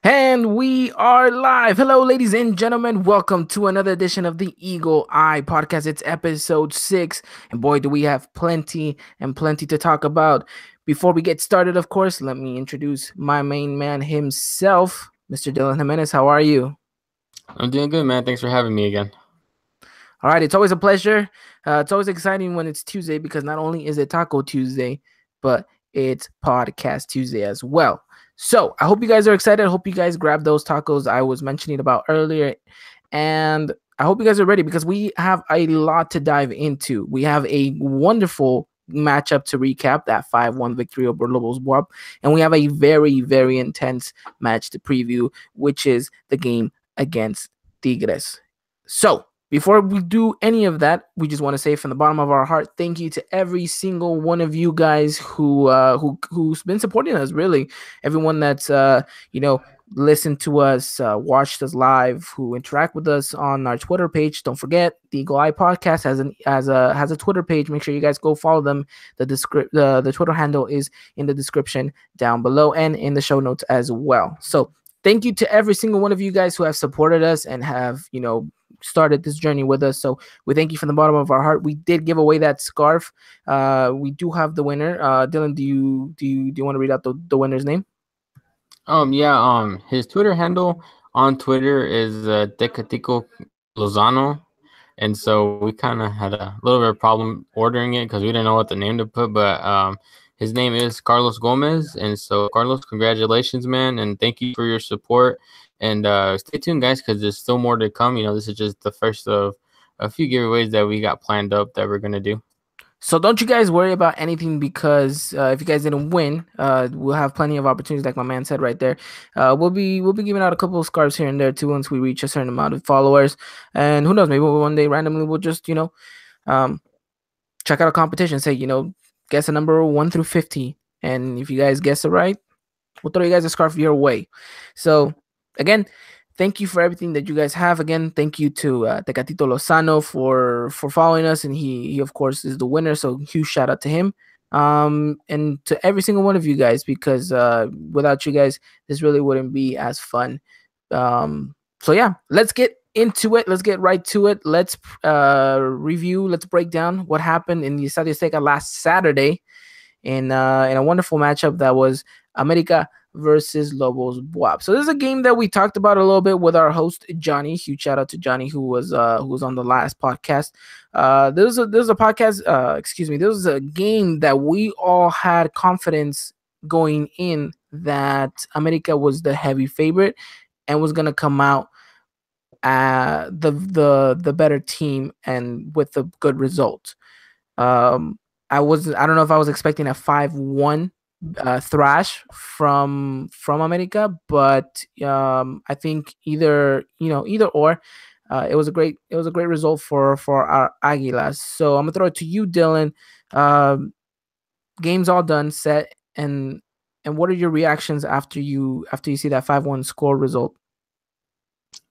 And we are live. Hello, ladies and gentlemen. Welcome to another edition of the Eagle Eye podcast. It's episode 6. And boy, do we have plenty and plenty to talk about. Before we get started, of course, let me introduce my main man himself, Mr. Dylan Jimenez. How are you? I'm doing good, man. Thanks for having me again. All right, it's always a pleasure. It's always exciting when it's Tuesday because not only is it Taco Tuesday, but it's Podcast Tuesday as well. So I hope you guys are excited. I hope you guys grab those tacos I was mentioning about earlier. And I hope you guys are ready because we have a lot to dive into. We have a wonderful matchup to recap, that 5-1 victory over Lobos Buap. And we have a very, very intense match to preview, which is the game against Tigres. So before we do any of that, we just want to say from the bottom of our heart, thank you to every single one of you guys who's been supporting us. Really, everyone that's listened to us, watched us live, who interact with us on our Twitter page. Don't forget, the Eagle Eye Podcast has a Twitter page. Make sure you guys go follow them. The Twitter handle is in the description down below and in the show notes as well. So thank you to every single one of you guys who have supported us and have started this journey with us. So we thank you from the bottom of our heart. We did give away that scarf. We do have the winner. Dylan, do you want to read out the winner's name? His Twitter handle on Twitter is Decatico Lozano, and so we kind of had a little bit of problem ordering it because we didn't know what the name to put. But his name is Carlos Gomez, and so Carlos, congratulations, man, and thank you for your support. And stay tuned, guys, because there's still more to come. This is just the first of a few giveaways that we got planned up that we're gonna do. So don't you guys worry about anything because if you guys didn't win, we'll have plenty of opportunities, like my man said right there. We'll be giving out a couple of scarves here and there too once we reach a certain amount of followers, and who knows, maybe one day randomly we'll just check out a competition, say guess a number 1 through 50, and if you guys guess it right, we'll throw you guys a scarf your way. So again, thank you for everything that you guys have. Again, thank you to Tecatito Lozano for following us, and he of course is the winner. So huge shout out to him, and to every single one of you guys, because without you guys, this really wouldn't be as fun. So yeah, let's get into it. Let's get right to it. Let's review. Let's break down what happened in the Estadio Azteca last Saturday in a wonderful matchup that was America versus Lobos Buap. So this is a game that we talked about a little bit with our host Johnny. Huge shout out to Johnny who was on the last podcast. This was a podcast. This was a game that we all had confidence going in that America was the heavy favorite and was gonna come out the better team and with a good result. I don't know if I was expecting a 5-1 thrash from America, but I think either or, it was a great result for our Águilas. So I'm gonna throw it to you, Dylan. Game's all done, set, and what are your reactions after you see that 5-1 score result?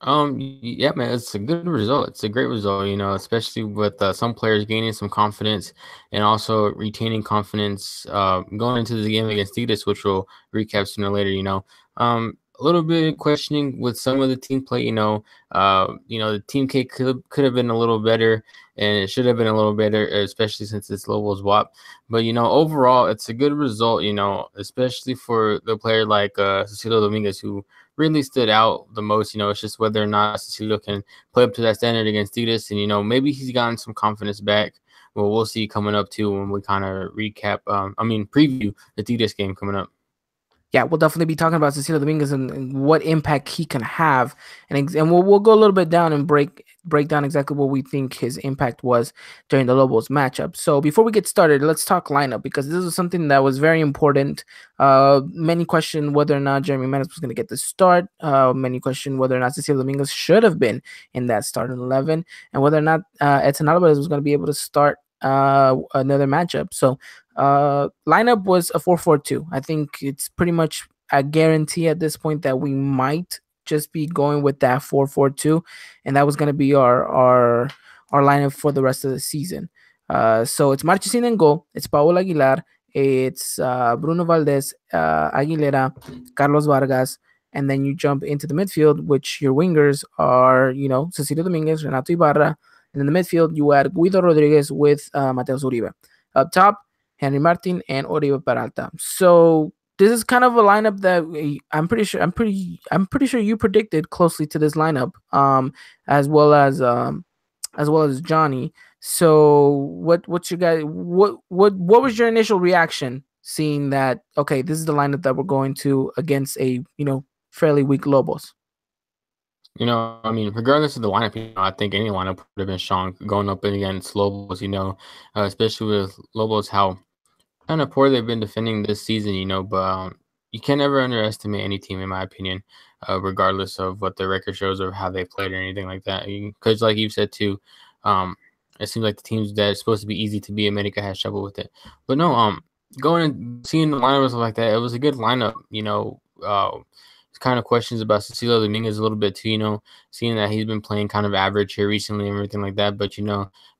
Yeah, man, it's a good result. It's a great result, especially with some players gaining some confidence and also retaining confidence going into the game against Tigres, which we'll recap sooner or later. A little bit questioning with some of the team play. The team K could have been a little better, and it should have been a little better, especially since it's Lobos Buap. But overall, it's a good result. Especially for the player like Cecilio Dominguez, who really stood out the most. It's just whether or not Cecilio can play up to that standard against Tigres, and maybe he's gotten some confidence back. Well, we'll see coming up too when we kind of preview the Tigres game coming up. Yeah, we'll definitely be talking about Cecilio Dominguez and what impact he can have, and we'll go a little bit down and break down exactly what we think his impact was during the Lobos matchup. So before we get started, let's talk lineup, because this is something that was very important. Many question whether or not Jeremy Menez was going to get the start. Many question whether or not Cecilio Dominguez should have been in that starting 11, and whether or not Edson Alvarez was going to be able to start another matchup. So lineup was a 4-4-2. I think it's pretty much a guarantee at this point that we might just be going with that 4-4-2, and that was going to be our lineup for the rest of the season. So it's Marchesín in goal, it's Paul Aguilar, it's Bruno Valdez, Aguilera, Carlos Vargas, and then you jump into the midfield, which your wingers are, Cecilio Dominguez, Renato Ibarra, and in the midfield you add Guido Rodriguez with Mateus Uribe. Up top, Henry Martin and Oribe Peralta. So this is kind of a lineup that I'm pretty sure you predicted closely to this lineup, as well as Johnny. So what's your guy what was your initial reaction seeing that, okay, this is the lineup that we're going to against a fairly weak Lobos? I mean, regardless of the lineup, I think any lineup would have been strong going up against Lobos. Especially with Lobos, how kind of poor they've been defending this season. But you can never underestimate any team, in my opinion, regardless of what their record shows or how they played or anything like that. Because, like you said too, it seems like the teams that are supposed to be easy to beat, America has trouble with it. But no, going and seeing the lineups like that, it was a good lineup. Kind of questions about Cecilio Dominguez a little bit too, seeing that he's been playing kind of average here recently and everything like that. But,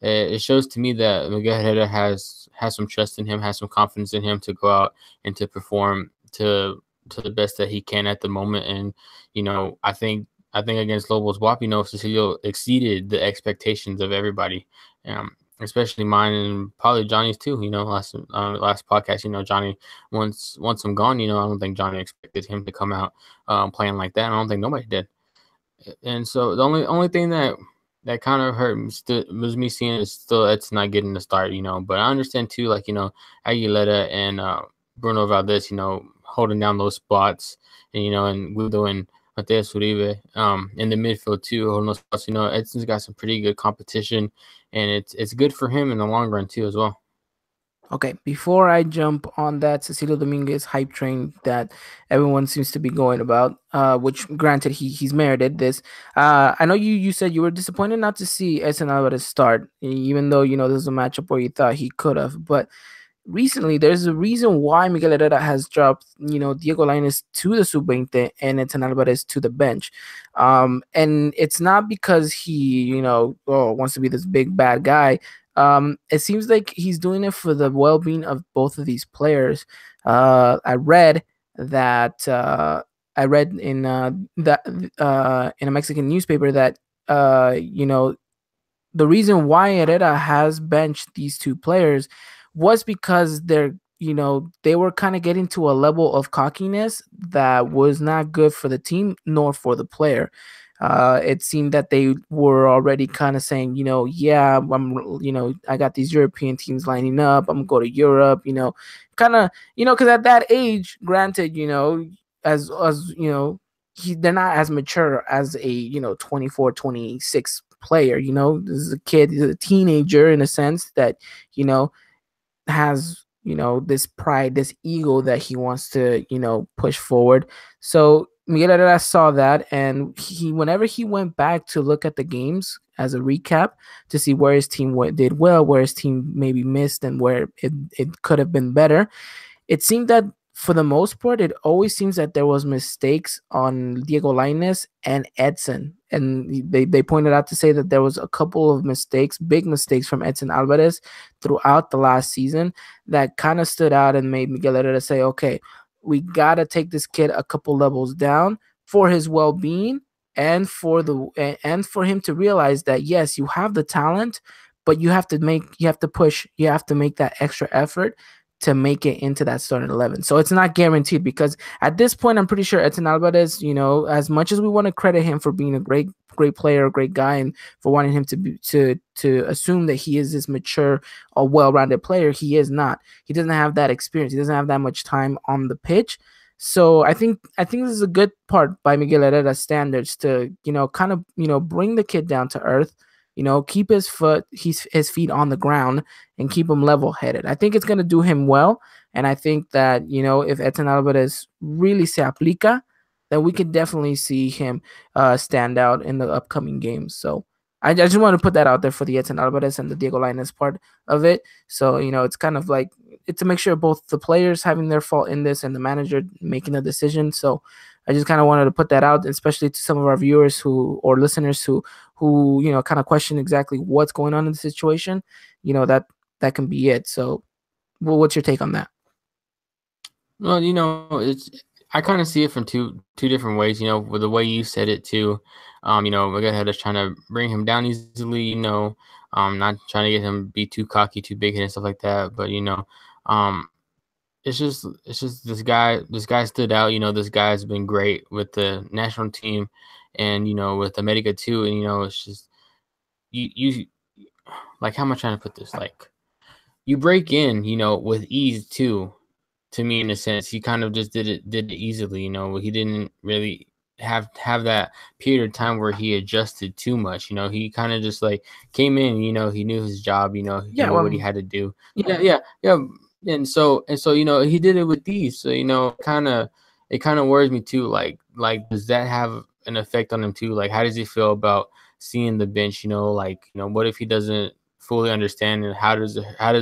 it shows to me that Miguel Herrera has some trust in him, has some confidence in him to go out and to perform to the best that he can at the moment. And, I think against Lobos Buap, Cecilio exceeded the expectations of everybody. Especially mine and probably Johnny's too. Last podcast, Johnny once I'm gone, I don't think Johnny expected him to come out playing like that. I don't think nobody did. And so the only thing that kind of hurt was me seeing is still it's not getting the start, But I understand too, like Aguilera and Bruno Valdez, holding down those spots, and and Guido and Mateus Uribe in the midfield too, holding those spots. Edson's got some pretty good competition, and it's good for him in the long run too as well. Okay, before I jump on that Cecilio Dominguez hype train that everyone seems to be going about, which granted he's merited this. I know you said you were disappointed not to see Edson Alvarez start, even though this is a matchup where you thought he could have, but recently there's a reason why Miguel Herrera has dropped, Diego Lainez to the sub-20 and Edson Alvarez to the bench. And it's not because he, wants to be this big bad guy. It seems like he's doing it for the well-being of both of these players. I read that in in a Mexican newspaper that the reason why Herrera has benched these two players was because they were kind of getting to a level of cockiness that was not good for the team nor for the player. It seemed that they were already kind of saying, yeah, I got these European teams lining up. I'm gonna go to Europe, kind of, because at that age, granted, as they're not as mature as a 24, 26 player. This is a kid, he's a teenager in a sense that has this pride, this ego that he wants to push forward. So Miguel Herrera saw that, and whenever he went back to look at the games as a recap to see where his team did well, where his team maybe missed, and where it could have been better, it seemed that for the most part, it always seems that there was mistakes on Diego Lainez and Edson. And they pointed out to say that there was a couple of mistakes, big mistakes from Edson Alvarez throughout the last season that kind of stood out and made Miguel Herrera say, okay, we got to take this kid a couple levels down for his well-being and for him to realize that, yes, you have the talent, but you have to push, you have to make that extra effort to make it into that starting 11. So it's not guaranteed, because at this point, I'm pretty sure Edson Alvarez, as much as we want to credit him for being a great player, a great guy, and for wanting him to assume that he is this mature or well-rounded player, he is not. He doesn't have that experience. He doesn't have that much time on the pitch. So I think this is a good part by Miguel Herrera's standards to, kind of, bring the kid down to earth, keep his feet on the ground and keep him level-headed. I think it's going to do him well. And I think that, if Edson Alvarez really se aplica, then we could definitely see him stand out in the upcoming games. So I just want to put that out there for the Edson Alvarez and the Diego Lainez part of it. So, it's kind of like, it's a mixture of both the players having their fault in this and the manager making a decision. So I just kind of wanted to put that out, especially to some of our viewers or listeners who kind of question exactly what's going on in the situation. That can be it. So, what's your take on that? Well, I kind of see it from two different ways. With the way you said it too. Miguel is trying to bring him down easily. Not trying to get him be too cocky, too big and stuff like that. But um, it's just this guy stood out. This guy's been great with the national team, and with America too. And it's just you like, how am I trying to put this? Like, you break in, with ease too. To me, in a sense, he kind of just did it easily. He didn't really have that period of time where he adjusted too much. He kind of just like came in. He knew his job. He Yeah, knew what he well, had to do. yeah. Yeah. And so he did it with these. So it kind of worries me too. Like, does that have an effect on him too? Like, how does he feel about seeing the bench? Like, what if he doesn't fully understand, and how does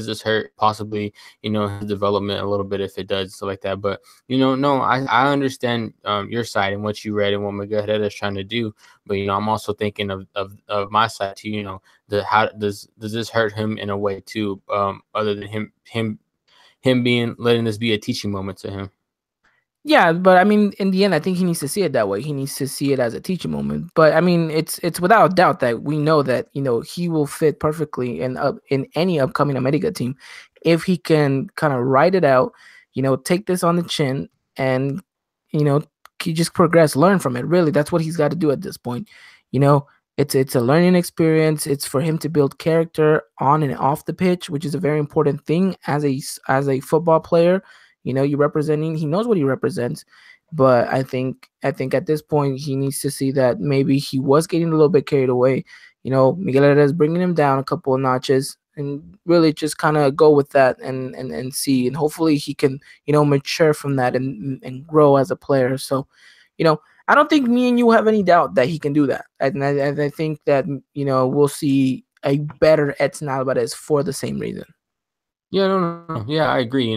this hurt possibly his development a little bit if it does, stuff like that. But no, I understand your side and what you read and what Miguel is trying to do. But I'm also thinking of my side too. How does this hurt him in a way too, other than him being letting this be a teaching moment to him. Yeah, but I mean, in the end, I think he needs to see it that way. He needs to see it as a teaching moment. But I mean, it's without a doubt that we know that he will fit perfectly in any upcoming America team if he can kind of write it out, take this on the chin and you know he just progress, learn from it. Really, that's what he's got to do at this point. You know, it's a learning experience. It's for him to build character on and off the pitch, which is a very important thing as a football player. You representing. He knows what he represents, but I think at this point he needs to see that maybe he was getting a little bit carried away. Miguel Herrera is bringing him down a couple of notches, and really just kind of go with that and see, and hopefully he can mature from that and grow as a player. So, I don't think me and you have any doubt that he can do that, and I think that we'll see a better Edson Alvarez for the same reason. Yeah, no. Yeah, I agree.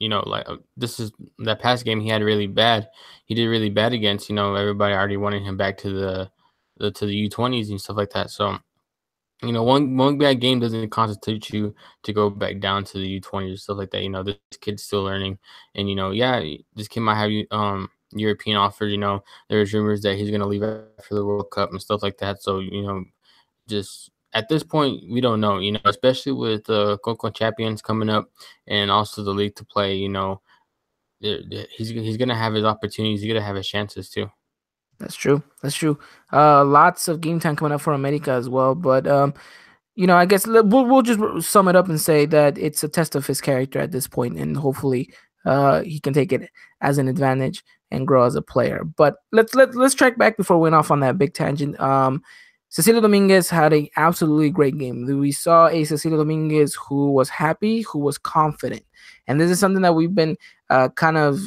Like, this is that past game he had really bad. He did really bad against. Everybody already wanted him back to the U20s and stuff like that. So one bad game doesn't constitute you to go back down to the U20s or stuff like that. This kid's still learning, and yeah, this kid might have European offers. There's rumors that he's gonna leave after the World Cup and stuff like that. So just at this point, we don't know. Especially with Coco Champions coming up, and also the league to play. He's gonna have his opportunities. He's gonna have his chances too. That's true. That's true. Lots of game time coming up for America as well. But I guess we'll just sum it up and say that it's a test of his character at this point, and hopefully, he can take it as an advantage and grow as a player. But let's track back before we went off on that big tangent. Cecilio Dominguez had a absolutely great game. We saw a Cecilio Dominguez who was happy, who was confident, and this is something that we've been kind of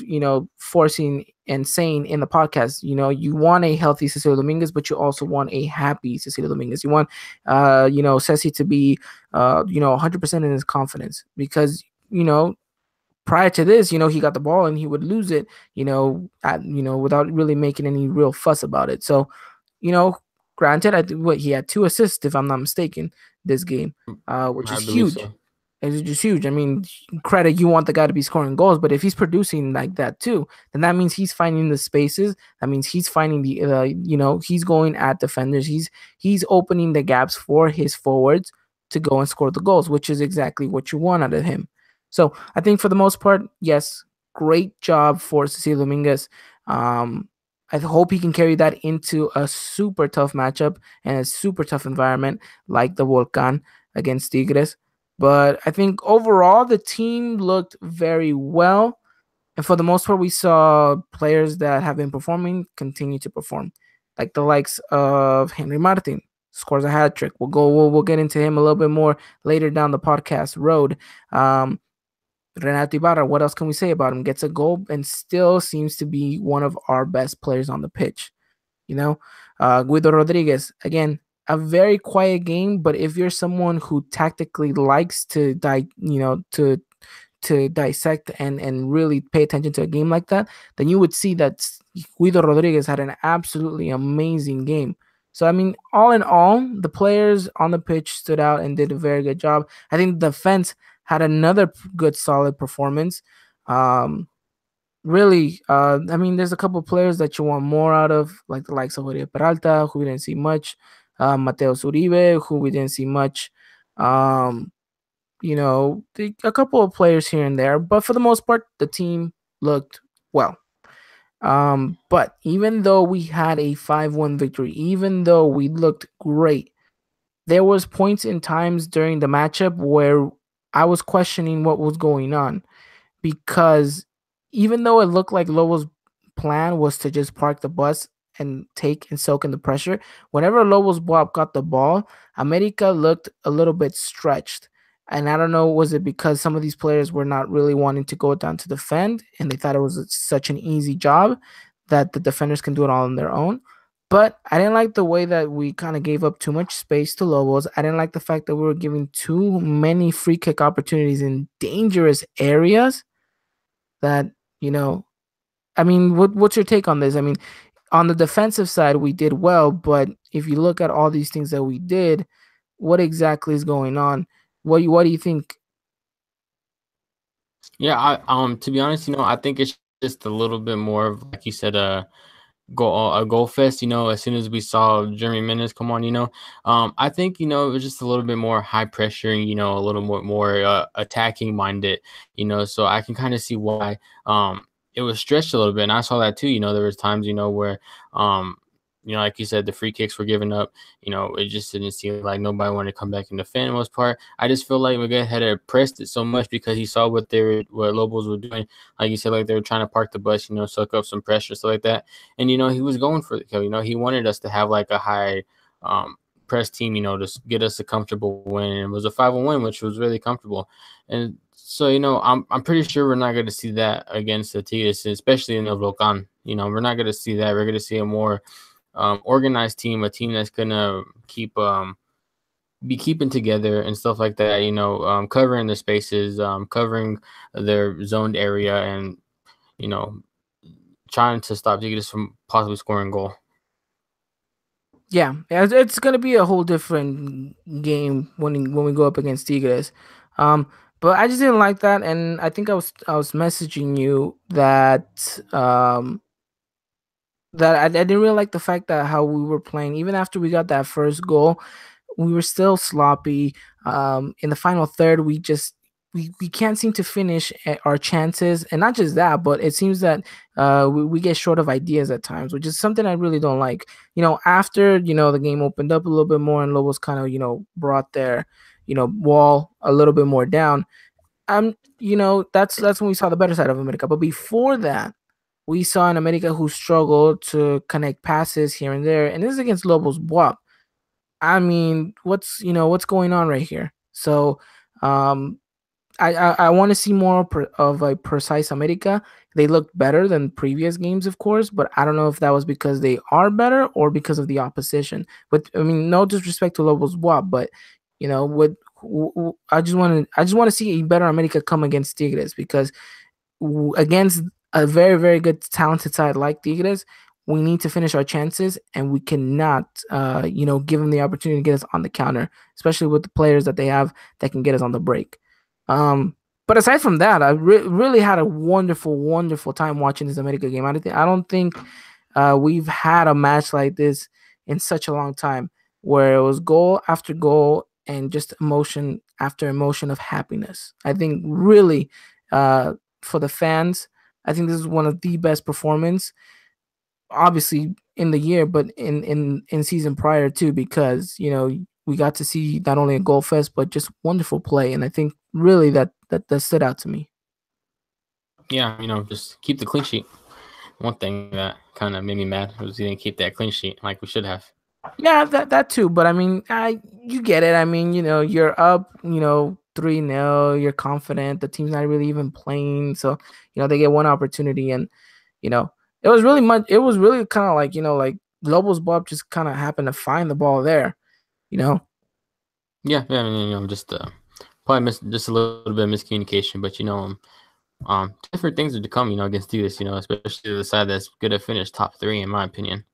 forcing and saying in the podcast. You want a healthy Cecilio Dominguez, but you also want a happy Cecilio Dominguez. You want Ceci to be 100% in his confidence, because prior to this, he got the ball and he would lose it, without really making any real fuss about it. So, granted, I think what he had 2 assists, if I'm not mistaken, this game, which I is believe huge. so. It's just huge. I mean, credit, you want the guy to be scoring goals, but if he's producing like that too, then that means he's finding the spaces. That means he's finding he's going at defenders. He's opening the gaps for his forwards to go and score the goals, which is exactly what you want out of him. So I think for the most part, yes, great job for Cecilio Dominguez. I hope he can carry that into a super tough matchup and a super tough environment like the Volcan against Tigres. But I think overall the team looked very well. And for the most part, we saw players that have been performing continue to perform, like the likes of Henry Martin, scores a hat trick. We'll get into him a little bit more later down the podcast road. Renato Ibarra, what else can we say about him? Gets a goal and still seems to be one of our best players on the pitch. Guido Rodriguez, again, a very quiet game, but if you're someone who tactically likes to dissect and really pay attention to a game like that, then you would see that Guido Rodriguez had an absolutely amazing game. So I mean, all in all, the players on the pitch stood out and did a very good job. I think the defense had another good solid performance. Um, really, I mean, there's a couple of players that you want more out of, like the likes of Jorge Peralta, who we didn't see much, Mateo Uribe, who we didn't see much. Um, a couple of players here and there, but for the most part, the team looked well. But even though we had a 5-1 victory, even though we looked great, there was points in times during the matchup where I was questioning what was going on, because even though it looked like Lobos' plan was to just park the bus and take and soak in the pressure, whenever Lobos Buap got the ball, America looked a little bit stretched. And I don't know, was it because some of these players were not really wanting to go down to defend and they thought it was such an easy job that the defenders can do it all on their own? But I didn't like the way that we kind of gave up too much space to Lobos. I didn't like the fact that we were giving too many free kick opportunities in dangerous areas that, you know, I mean, what's your take on this? I mean, on the defensive side, we did well, but if you look at all these things that we did, what exactly is going on? What do you think? Yeah, to be honest, I think it's just a little bit more of, like you said, a goal fest. As soon as we saw Jeremy Menez come on, I think it was just a little bit more high pressure, a little more attacking minded, so I can kind of see why it was stretched a little bit. And I saw that too. There was times where like you said, the free kicks were given up. It just didn't seem like nobody wanted to come back and defend. Most part, I just feel like Miguel had pressed it so much because he saw what Lobos were doing. Like you said, like they were trying to park the bus, suck up some pressure, stuff like that. And he was going for the kill. He wanted us to have like a high press team, to get us a comfortable win. And it was a 5-1 win, which was really comfortable. And so, I'm pretty sure we're not going to see that against the Tigres, especially in the Volcan. We're not going to see that. We're going to see a more organized team, a team that's gonna be keeping together and stuff like that. Covering the spaces, covering their zoned area, and trying to stop Tigres from possibly scoring goal. Yeah, it's gonna be a whole different game when we go up against Tigres. But I just didn't like that, and I think I was messaging you that I didn't really like the fact that how we were playing. Even after we got that first goal, we were still sloppy. In the final third, we can't seem to finish our chances, and not just that, but it seems that we get short of ideas at times, which is something I really don't like. After the game opened up a little bit more and Lobos kind of brought their wall a little bit more down. That's when we saw the better side of America. But before that, we saw an America who struggled to connect passes here and there, and this is against Lobos Buap. I mean, what's going on right here? So, um, I want to see more of a precise America. They looked better than previous games, of course, but I don't know if that was because they are better or because of the opposition. But I mean, no disrespect to Lobos Buap, but with I just want to see a better America come against Tigres, because against a very, very good, talented side like Tigres, we need to finish our chances, and we cannot, give them the opportunity to get us on the counter, especially with the players that they have that can get us on the break. But aside from that, I really had a wonderful, wonderful time watching this America game. I don't think we've had a match like this in such a long time, where it was goal after goal and just emotion after emotion of happiness. I think really, for the fans, I think this is one of the best performance, obviously in the year, but in season prior too, because we got to see not only a goal fest but just wonderful play, and I think really that stood out to me. Yeah, just keep the clean sheet. One thing that kind of made me mad was we didn't keep that clean sheet like we should have. Yeah, that too. But I mean, you get it. I mean, you're up, 3-0. You're confident. The team's not really even playing, so they get one opportunity, and you know it was really much. It was really kind of like like Lobos Bob just kind of happened to find the ball there. You know. Yeah, I mean, just probably just a little bit of miscommunication, but different things are to come, against Tigres, especially the side that's going to finish top 3, in my opinion.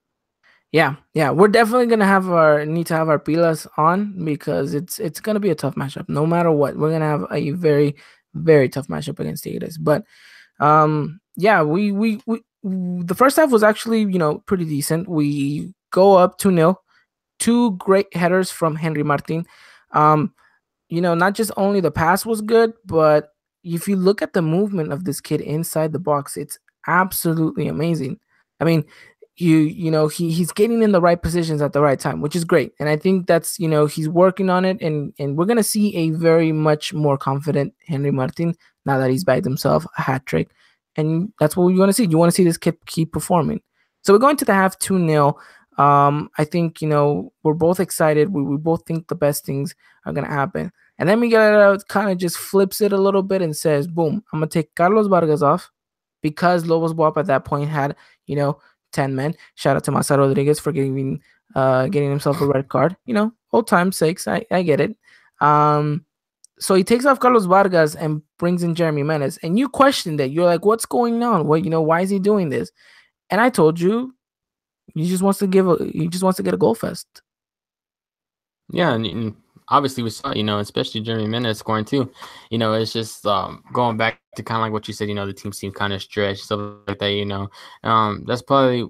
Yeah, we're definitely gonna need to have our pilas on, because it's gonna be a tough matchup. No matter what, we're gonna have a very, very tough matchup against Tigres. But Yeah, the first half was actually, pretty decent. We go up 2-0, two great headers from Henry Martin. Um, not just only the pass was good, but if you look at the movement of this kid inside the box, it's absolutely amazing. I mean, he's getting in the right positions at the right time, which is great. And I think that's, he's working on it, and we're gonna see a very much more confident Henry Martin now that he's bagged himself a hat trick. And that's what we want to see. You want to see this kid keep performing. So we're going to the half 2-0. I think, we're both excited. We both think the best things are gonna happen. And then Miguel kind of just flips it a little bit and says, boom, I'm going to take Carlos Vargas off because Lobos Buap at that point had, 10 men. Shout out to Masa Rodriguez for getting himself a red card. Old time's sakes. I get it. So he takes off Carlos Vargas and brings in Jeremy Menez. And you questioned it. You're like, what's going on? What, why is he doing this? And I told you, he just wants to get a goal fest. Yeah, and obviously we saw, especially Jeremy Menez scoring too. It's just going back to kind of like what you said. The team seemed kind of stretched, stuff like that. That's probably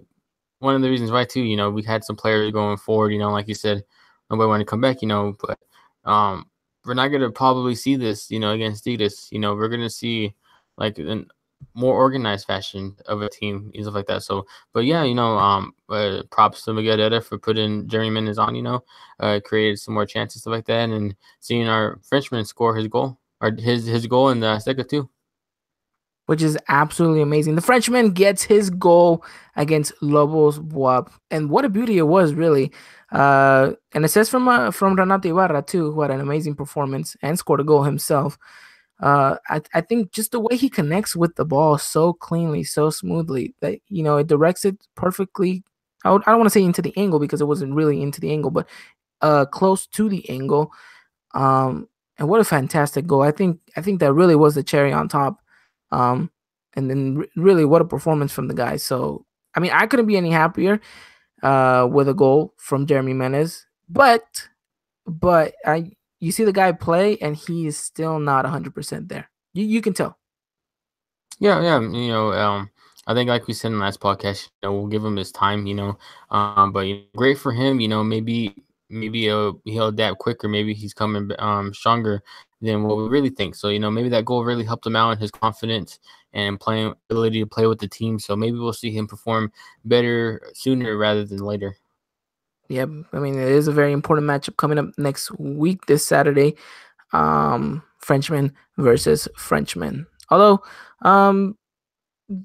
one of the reasons why too. We had some players going forward. Like you said, nobody wanted to come back. But we're not gonna probably see this. Against Tigres. We're gonna see like an more organized fashion of a team and stuff like that. So, but yeah, props to Miguel Herrera for putting Jeremy Menez on. Created some more chances, stuff like that, and seeing our Frenchman score his goal or his goal in the second too. Which is absolutely amazing. The Frenchman gets his goal against Lobos Buap, and what a beauty it was, really. And it says from Renato Ibarra too, who had an amazing performance and scored a goal himself. I think just the way he connects with the ball so cleanly, so smoothly that it directs it perfectly. I don't want to say into the angle because it wasn't really into the angle, but close to the angle. And what a fantastic goal! I think that really was the cherry on top. Um, and then really what a performance from the guy. So I mean, I couldn't be any happier with a goal from Jeremy Menez, but I you see the guy play and he is still not 100% there. You can tell. Yeah, yeah. I think like we said in the last podcast, we'll give him his time. But great for him. Maybe he'll adapt quicker. Maybe he's coming stronger than what we really think. So maybe that goal really helped him out in his confidence and playing ability to play with the team. So maybe we'll see him perform better sooner rather than later. Yeah, I mean it is a very important matchup coming up next week this Saturday. Frenchman versus Frenchman. Although, um,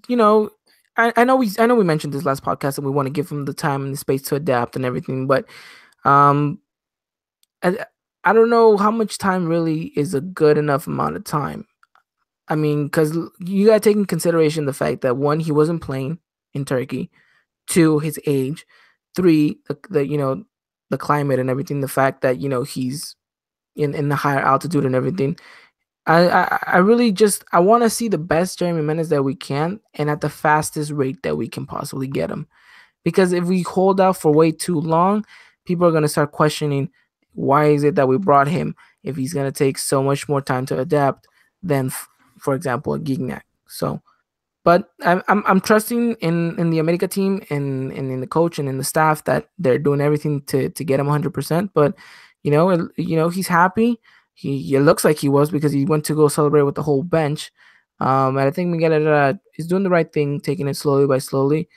you know, I know we mentioned this last podcast and we want to give him the time and the space to adapt and everything, but um, I I don't know how much time really is a good enough amount of time. I mean, because you got to take in consideration the fact that one, he wasn't playing in Turkey. Two, his age. Three, the climate and everything. The fact that he's in the higher altitude and everything. I really just I want to see the best Jeremy Menez that we can and at the fastest rate that we can possibly get him. Because if we hold out for way too long, people are gonna start questioning why is it that we brought him if he's gonna take so much more time to adapt than, for example, a Gignac. So but I'm trusting in the America team and in the coach and in the staff that they're doing everything to get him 100%. But he's happy. He it looks like he was because he went to go celebrate with the whole bench. And I think Miguel Herrera is doing the right thing, taking it slowly by slowly.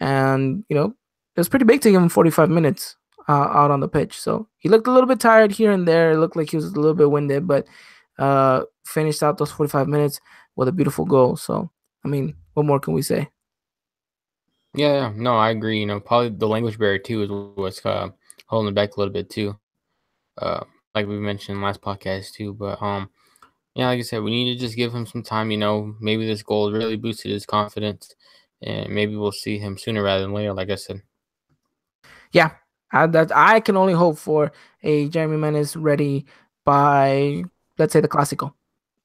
And it was pretty big to give him 45 minutes out on the pitch. So he looked a little bit tired here and there. It looked like he was a little bit winded, but finished out those 45 minutes with a beautiful goal. So I mean, what more can we say? Yeah, yeah. No, I agree. Probably the language barrier too is what's holding it back a little bit too. Like we mentioned last podcast too. But yeah, like I said, we need to just give him some time. Maybe this goal really boosted his confidence, and maybe we'll see him sooner rather than later. Like I said. Yeah, that I can only hope for a Jeremy Menez ready by, let's say, the Clásico.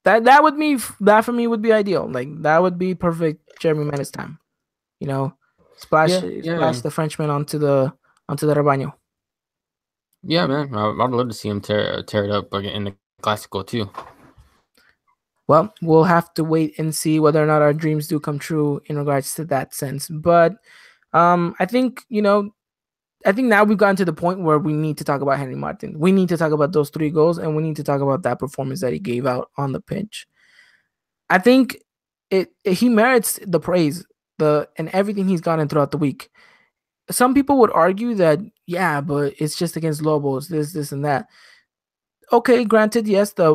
That for me would be ideal. Like that would be perfect Jeremy Menez time. You know, splash Yeah, splash yeah, the Frenchman onto the rebaño. yeah, man. I'd love to see him tear it up again in the classical too. Well, we'll have to wait and see whether or not our dreams do come true in regards to that sense. But I think I think now we've gotten to the point where we need to talk about Henry Martin. We need to talk about those 3 goals, and we need to talk about that performance that he gave out on the pitch. I think he merits the praise, the and everything he's gotten throughout the week. Some people would argue that yeah, but it's just against Lobos, this and that. Okay, granted, yes, the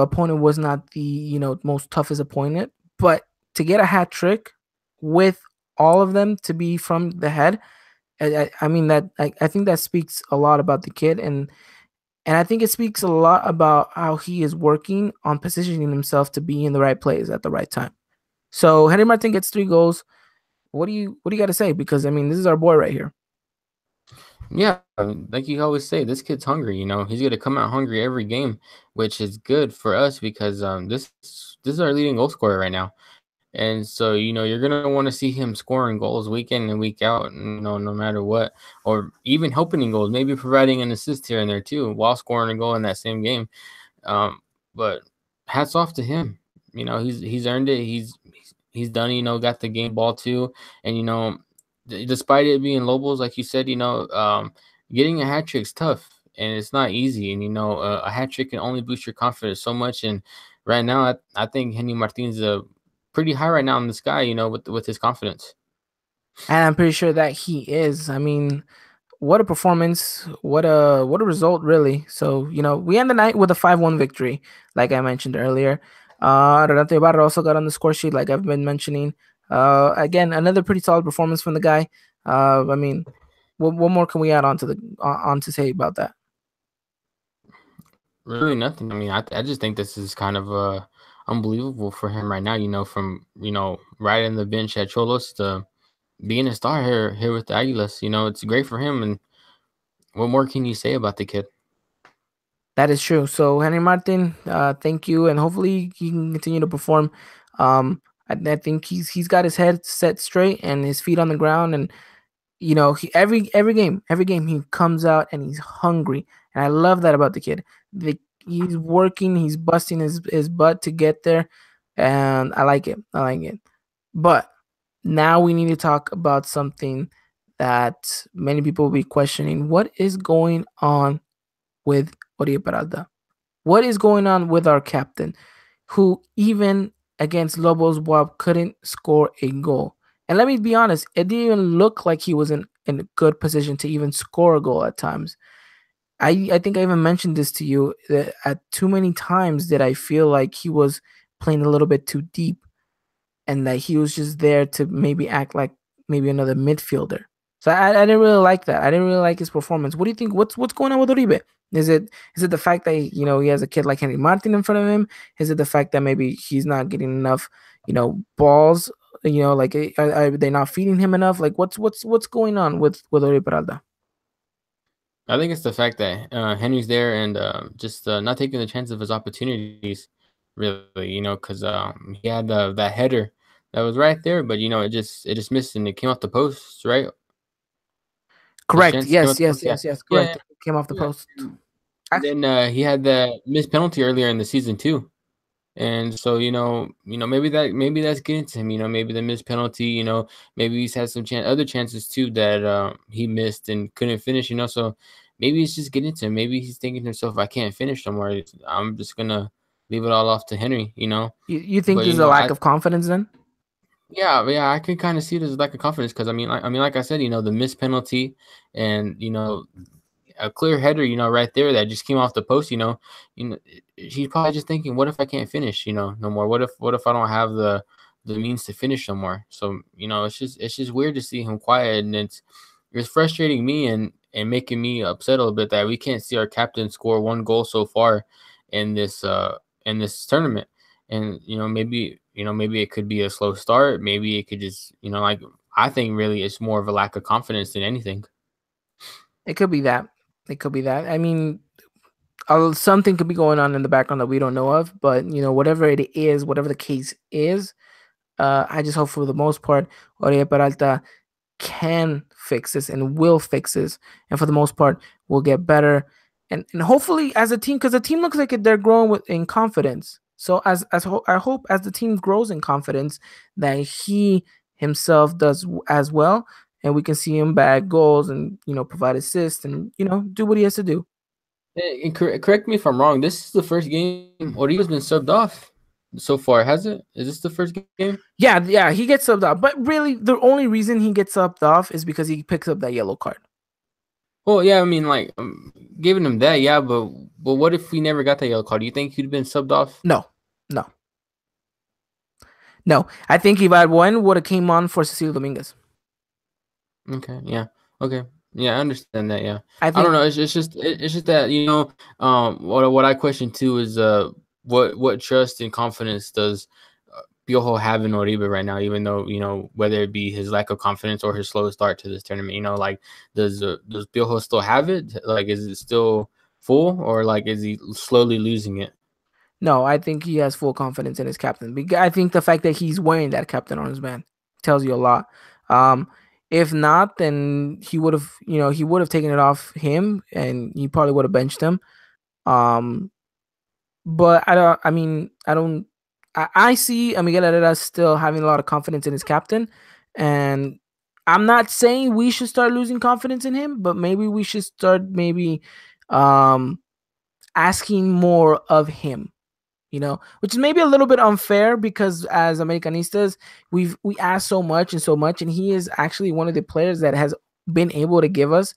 opponent was not the most toughest opponent, but to get a hat trick with all of them to be from the head, I mean that I think that speaks a lot about the kid, and I think it speaks a lot about how he is working on positioning himself to be in the right place at the right time. So Henry Martin gets 3 goals. What do you got to say? Because I mean, this is our boy right here. Yeah, like you always say, this kid's hungry. He's gonna come out hungry every game, which is good for us because this is our leading goal scorer right now. And so, you're going to want to see him scoring goals week in and week out, no matter what, or even helping in goals, maybe providing an assist here and there too, while scoring a goal in that same game. But hats off to him. He's earned it. He's done, got the game ball too. And, despite it being Lobos, like you said, getting a hat trick is tough and it's not easy. And, a hat trick can only boost your confidence so much. And right now, I think Henry Martin's pretty high right now in the sky, with his confidence. And I'm pretty sure that he is. I mean, what a performance! What a result, really. So we end the night with a 5-1 victory, like I mentioned earlier. Renato Ibarra also got on the score sheet, like I've been mentioning. Again, another pretty solid performance from the guy. I mean, what more can we add on to on to say about that? Really nothing. I mean, I just think this is kind of unbelievable for him right now. From right in the bench at Cholos to being a star here with the Aguilas. It's great for him. And what more can you say about the kid? That is true. So Henry Martin, thank you, and hopefully he can continue to perform. I think he's got his head set straight and his feet on the ground, and every game he comes out and he's hungry, and I love that about the kid. He's working, he's busting his butt to get there, and I like it. I like it. But now we need to talk about something that many people will be questioning. What is going on with Oribe Peralta? What is going on with our captain, who even against Lobos Buap couldn't score a goal? And let me be honest, it didn't even look like he was in a good position to even score a goal at times. I think I even mentioned this to you that at too many times did I feel like he was playing a little bit too deep and that he was just there to maybe act like maybe another midfielder. So I didn't really like that. I didn't really like his performance. What do you think? What's going on with Uribe? Is it the fact that he has a kid like Henry Martin in front of him? Is it the fact that maybe he's not getting enough balls? Like are they not feeding him enough? Like what's going on with Uribe Peralta? I think it's the fact that Henry's there and just not taking the chance of his opportunities, really. Because he had that header that was right there, but it just missed and it came off the post, right? His Correct. chances came off Yes, the post, yes, yeah, yes, yes. yeah, Correct. It came off the yeah. post. And then he had the missed penalty earlier in the season too. And so, maybe that's getting to him. Maybe the missed penalty. Maybe he's had some other chances too that he missed and couldn't finish. So maybe it's just getting to him. Maybe he's thinking to himself, "I can't finish somewhere. I'm just gonna leave it all off to Henry." You think But there's a lack of confidence then? yeah, I can kind of see it as lack of confidence because like I said, the missed penalty and a clear header, right there that just came off the post, he's probably just thinking, what if I can't finish, no more? What if I don't have the means to finish no more? So, it's just weird to see him quiet, and it's frustrating me and making me upset a little bit that we can't see our captain score 1 goal so far in this tournament. And maybe it could be a slow start. Maybe it could just, like I think really it's more of a lack of confidence than anything. It could be that. It could be that. I mean, something could be going on in the background that we don't know of, but whatever it is, whatever the case is, I just hope for the most part, Oribe Peralta can fix this and will fix this, and for the most part, will get better, and hopefully as a team, because the team looks like they're growing in confidence. So I hope as the team grows in confidence that he himself does as well, and we can see him bag goals and provide assists and do what he has to do. And correct me if I'm wrong. This is the first game Oribe's been subbed off so far, has it? Is this the first game? Yeah, he gets subbed off, but really the only reason he gets subbed off is because he picks up that yellow card. Well, yeah, I mean, like, giving him that, yeah, but what if we never got that yellow card? Do you think he'd have been subbed off? No, no, no. I think if I had won, would have came on for Cecilio Dominguez. Okay, yeah, okay, yeah, I understand that. Yeah, I I don't think know. It's just that what I question too is what trust and confidence does Piojo have in Oribe right now? Even though whether it be his lack of confidence or his slow start to this tournament, like does Piojo still have it? Like, is it still full, or like is he slowly losing it? no. I think he has full confidence in his captain. I think the fact that he's wearing that captain on his band tells you a lot. Um, if not, then he would have taken it off him, and he probably would have benched him. Um, but I don't. I mean, I don't. I see Miguel Herrera still having a lot of confidence in his captain, and I'm not saying we should start losing confidence in him, but maybe we should start um, asking more of him. Which is maybe a little bit unfair because as Americanistas, we ask so much and so much, and he is actually one of the players that has been able to give us.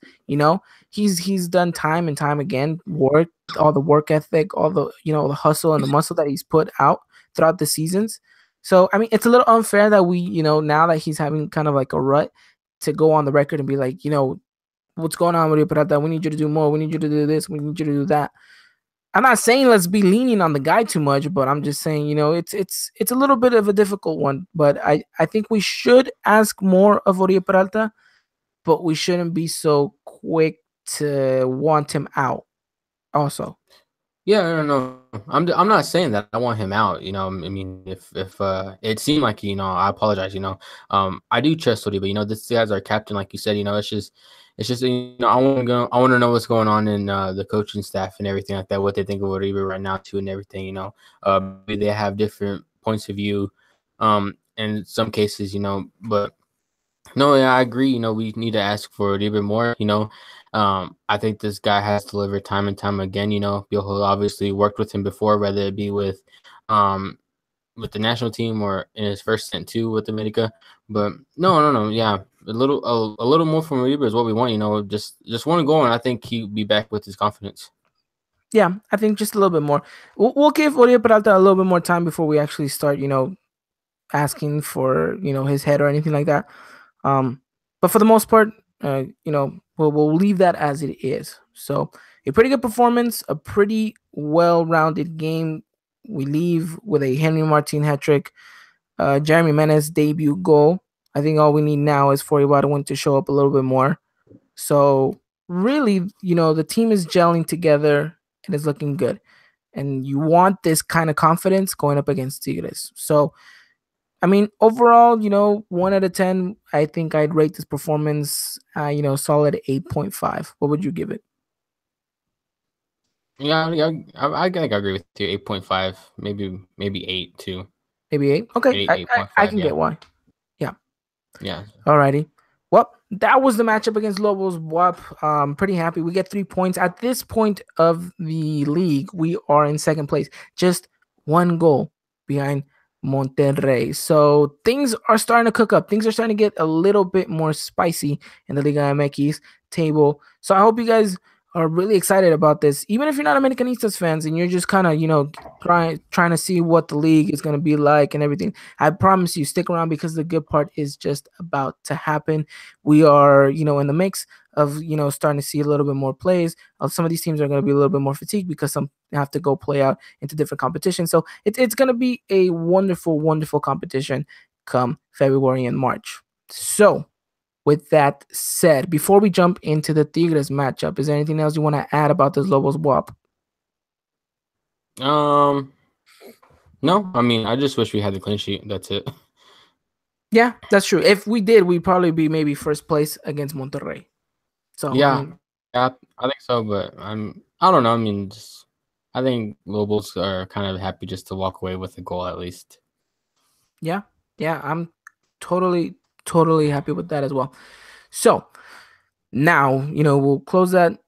He's done time and time again all the work ethic, all the hustle and the muscle that he's put out throughout the seasons. So I mean, it's a little unfair that we now that he's having kind of like a rut to go on the record and be like, what's going on with you, Peralta? We need you to do more. We need you to do this. We need you to do that. I'm not saying let's be leaning on the guy too much, but I'm just saying, it's a little bit of a difficult one. But I think we should ask more of Oribe Peralta, but we shouldn't be so quick to want him out. Also, Yeah, no. I'm not saying that I want him out. I mean, if it seemed like I apologize. I do trust Odie, but this guy's our captain, like you said. It's just I want to know what's going on in the coaching staff and everything like that. What they think of Odie right now too, and everything. Maybe they have different points of view. In some cases, but no, yeah, I agree. We need to ask for it even more. I think this guy has delivered time and time again. Piojo obviously worked with him before, whether it be with the national team or in his first stint too with America. But no, yeah, a little more from Uribe is what we want. Just want to go, and I think he'll be back with his confidence. yeah, I think just a little bit more. We'll give Oribe Peralta a little bit more time before we actually start, asking for his head or anything like that. But for the most part, we'll leave that as it is. So a pretty good performance, a pretty well-rounded game. We leave with a Henry Martin hat trick, Jeremy Menez debut goal. I think all we need now is for Ibarwen to show up a little bit more. So really, the team is gelling together and it's looking good. And you want this kind of confidence going up against Tigres. So I mean, overall, 1 out of 10, I think I'd rate this performance, solid 8.5. What would you give it? Yeah, I think I agree with you. 8.5, maybe 8 too. Maybe 8. Okay, 8.5. I can Yeah, get why. Yeah. yeah. Alrighty. Well, that was the matchup against Lobos Buap. Pretty happy. We get 3 points. At this point of the league, we are in second place. Just one goal behind Monterrey. So things are starting to cook up. Things are starting to get a little bit more spicy in the Liga MX table. So I hope you guys are really excited about this. Even if you're not Americanistas fans and you're just kind of, trying to see what the league is going to be like and everything, I promise you, stick around because the good part is just about to happen. We are, in the mix of, starting to see a little bit more plays. Some of these teams are going to be a little bit more fatigued because some have to go play out into different competitions. So it's going to be a wonderful, wonderful competition come February and March. So with that said, before we jump into the Tigres matchup, is there anything else you want to add about this Lobos Buap? No, I mean, I just wish we had the clean sheet. That's it. Yeah, that's true. If we did, we'd probably be maybe first place against Monterrey. So, I Yeah, mean, yeah, I think so, but I don't know. I mean, just I think Lobos are kind of happy just to walk away with a goal at least. Yeah, yeah, I'm totally happy with that as well. So now, we'll close that,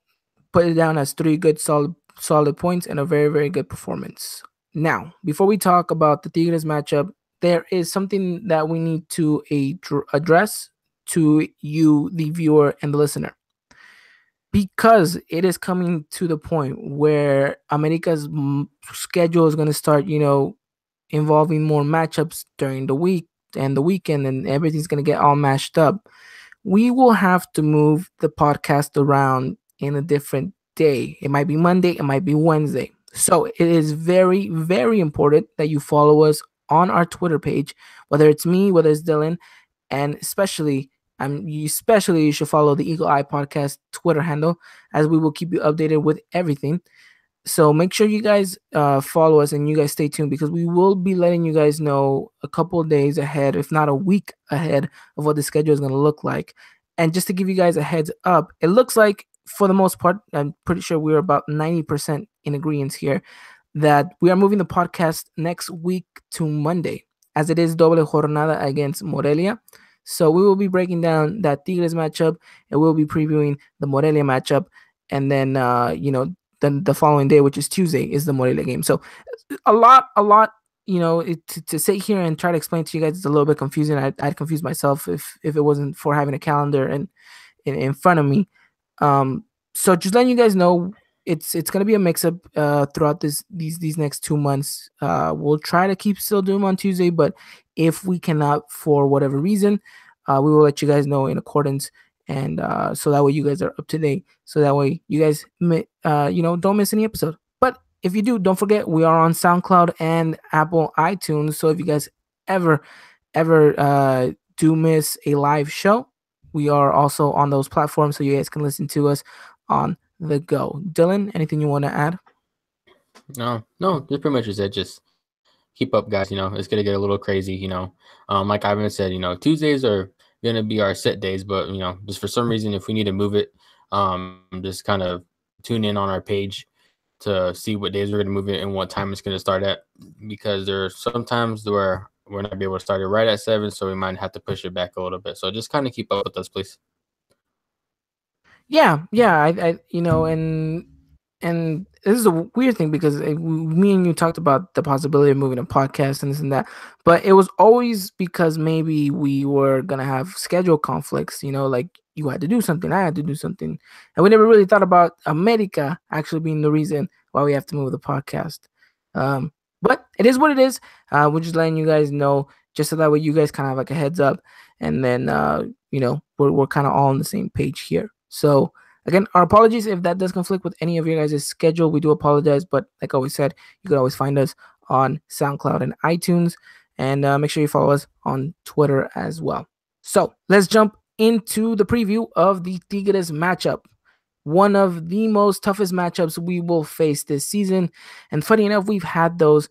put it down as three good solid points and a very good performance. Now, before we talk about the Tigres matchup, there is something that we need to address to you, the viewer and the listener, because it is coming to the point where America's schedule is going to start, involving more matchups during the week and the weekend, and everything's going to get all mashed up. We will have to move the podcast around in a different day. It might be Monday, it might be Wednesday. So it is very important that you follow us on our Twitter page, whether it's me, whether it's Dylan, and especially you should follow the Eagle Eye Podcast Twitter handle, as we will keep you updated with everything. So make sure you guys follow us and you guys stay tuned, because we will be letting you guys know a couple of days ahead, if not a week ahead, of what the schedule is going to look like. And just to give you guys a heads up, it looks like for the most part, I'm pretty sure we're about 90% in agreement here, that we are moving the podcast next week to Monday, as it is doble jornada against Morelia. So we will be breaking down that Tigres matchup, and we'll be previewing the Morelia matchup. And then, then the following day, which is Tuesday, is the Morelia game. So a lot, to sit here and try to explain to you guys is a little bit confusing. I'd confuse myself if it wasn't for having a calendar and in front of me. So just letting you guys know, it's gonna be a mix up throughout these next 2 months. We'll try to keep still doing them on Tuesday, but if we cannot for whatever reason, we will let you guys know in accordance, and so that way you guys are up to date. So that way you guys don't miss any episode. But if you do, don't forget we are on SoundCloud and Apple iTunes. So if you guys ever do miss a live show, we are also on those platforms, so you guys can listen to us on the go. Dylan, anything you want to add? No, that's pretty much it. Just keep up, guys. It's gonna get a little crazy. Like Ivan said, Tuesdays are gonna be our set days, but just for some reason, if we need to move it, just kind of tune in on our page to see what days we're gonna move it and what time it's gonna start at, because there are some times where we're not be able to start it right at 7, so we might have to push it back a little bit. So just kind of keep up with us, please. Yeah, and this is a weird thing, because me and you talked about the possibility of moving a podcast and this and that, but it was always because maybe we were gonna have schedule conflicts. Like you had to do something, I had to do something, and we never really thought about America actually being the reason why we have to move the podcast. But it is what it is. We're just letting you guys know, just so that way you guys kind of have like a heads up, and then we're kind of all on the same page here. So again, our apologies if that does conflict with any of your guys' schedule. We do apologize, but like I always said, you can always find us on SoundCloud and iTunes, and make sure you follow us on Twitter as well. So let's jump into the preview of the Tigres matchup. One of the most toughest matchups we will face this season, and funny enough, we've had those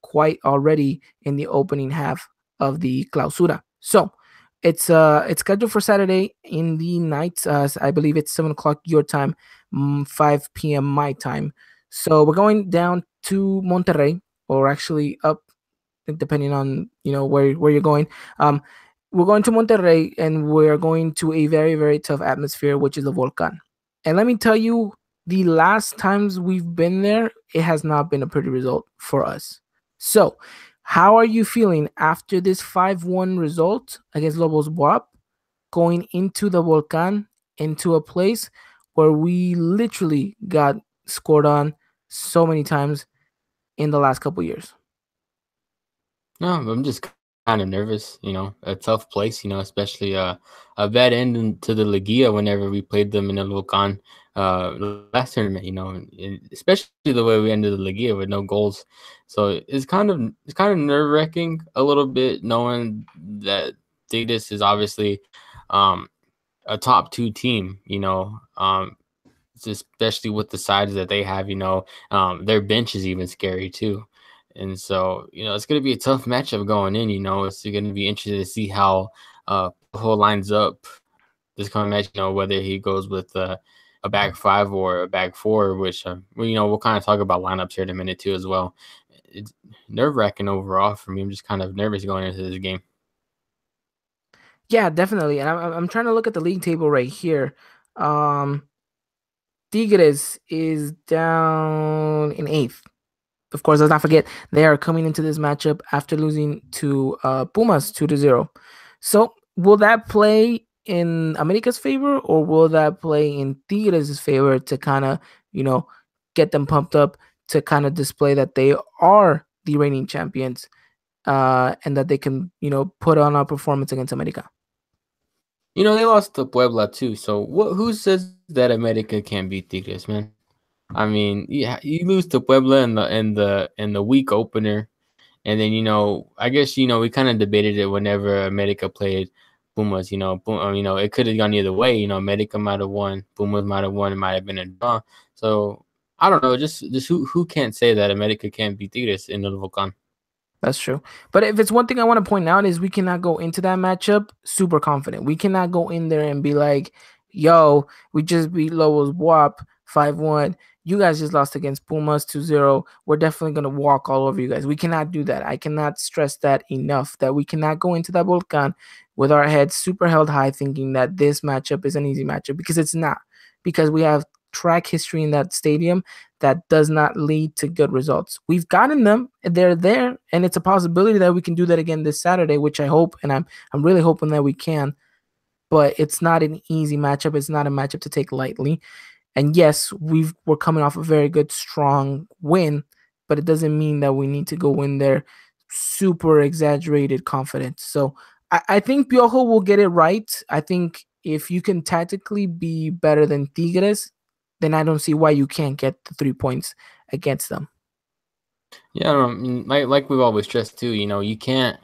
quite already in the opening half of the Clausura. So it's scheduled for Saturday in the night. I believe it's 7 o'clock your time, 5 p.m. my time. So we're going down to Monterrey, or actually up, depending on where you're going. We're going to Monterrey, and we're going to a very tough atmosphere, which is the Volcan. And let me tell you, the last times we've been there, it has not been a pretty result for us. So, how are you feeling after this 5-1 result against Lobos Buap, going into the Volcan, into a place where we literally got scored on so many times in the last couple years? No, I'm just kind of nervous. A tough place. Especially a bad end to the Liga whenever we played them in the Volcan last tournament. And especially the way we ended the Liga with no goals. So it's kind of nerve wracking a little bit, knowing that Tigres is obviously a top 2 team. Especially with the sides that they have. Their bench is even scary too. And so, it's going to be a tough matchup going in. It's going to be interesting to see how Paul lines up this coming match. Whether he goes with a back five or a back four, which we'll kind of talk about lineups here in a minute too as well. It's nerve wracking overall for me. I'm just kind of nervous going into this game. Yeah, definitely. And I'm trying to look at the league table right here. Um, Tigres is down in eighth. Of course, let's not forget they are coming into this matchup after losing to Pumas 2-0. So, will that play in America's favor or will that play in Tigres' favor to kind of, you know, get them pumped up to kind of display that they are the reigning champions and that they can, put on a performance against America? They lost to Puebla too. So who says that America can't beat Tigres, man? I mean, yeah, you lose to Puebla in the week opener, and then I guess we kind of debated it whenever America played Pumas. It could have gone either way. America might have won, Pumas might have won, it might have been a draw. So I don't know. Just who can't say that America can't beat Tigres in the Volcan? That's true. But if it's one thing I want to point out is we cannot go into that matchup super confident. We cannot go in there and be like, yo, we just beat Lobos Buap 5-1. You guys just lost against Pumas 2-0. We're definitely going to walk all over you guys. We cannot do that. I cannot stress that enough that we cannot go into that Volcan with our heads super held high thinking that this matchup is an easy matchup because it's not. Because we have track history in that stadium that does not lead to good results. We've gotten them, they're there, and it's a possibility that we can do that again this Saturday, which I hope, and I'm really hoping that we can. But it's not an easy matchup. It's not a matchup to take lightly. And yes, we're coming off a very good, strong win, but it doesn't mean that we need to go in there super exaggerated confidence. So I think Piojo will get it right. I think if you can tactically be better than Tigres, then I don't see why you can't get the 3 points against them. Yeah, I mean, like we've always stressed too. You can't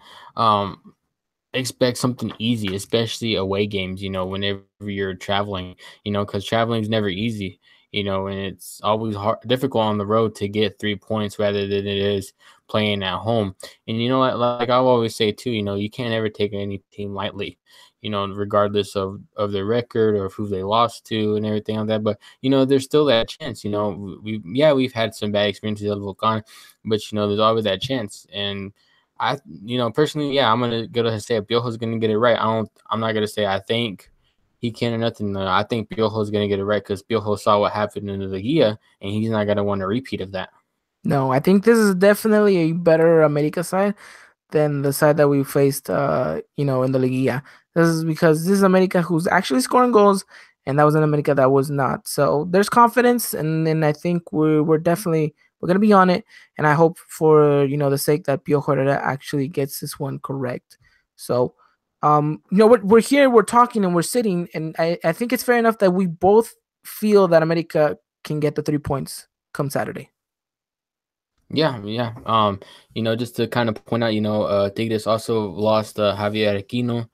expect something easy, especially away games. Whenever you're traveling, because traveling is never easy. And it's always difficult on the road to get 3 points rather than it is playing at home. And like I always say too, you can't ever take any team lightly. Regardless of their record or who they lost to and everything like that. But there's still that chance. We've had some bad experiences at Volcan, but there's always that chance. And personally, yeah, I'm gonna go ahead and say Piojo's gonna get it right. I'm not gonna say I think he can or nothing. No, I think Piojo's gonna get it right because Piojo saw what happened in the Liga, and he's not gonna want a repeat of that. No, I think this is definitely a better America side than the side that we faced, in the Liga. This is because this is America who's actually scoring goals, and that was an America that was not. So there's confidence, and then I think we're definitely we're gonna be on it, and I hope for the sake that Pio Herrera actually gets this one correct. So, we're here, we're talking, and we're sitting, and I think it's fair enough that we both feel that America can get the 3 points come Saturday. Yeah, yeah. Just to kind of point out, Tigres also lost Javier Aquino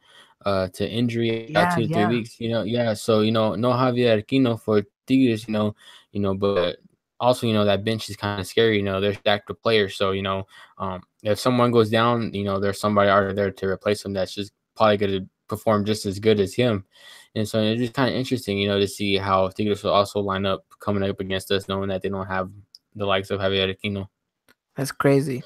to injury out Yeah, 2 to 3 weeks. Yeah. So no Javier Aquino for Tigres. But also that bench is kind of scary. They're stacked with players. So if someone goes down, there's somebody already there to replace him. That's just probably going to perform just as good as him. And so it's just kind of interesting, to see how Tigres will also line up coming up against us, knowing that they don't have the likes of Javier Aquino. That's crazy.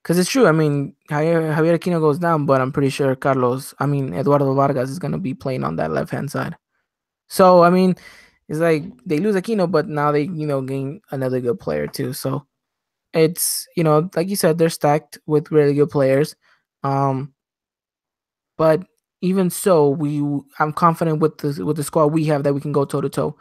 Because it's true. I mean, Javier Aquino goes down, but I'm pretty sure Eduardo Vargas is going to be playing on that left hand side. So, I mean, it's like they lose Aquino, but now they, gain another good player too. So it's, like you said, they're stacked with really good players. Um, but even so, I'm confident with the squad we have that we can go toe to toe.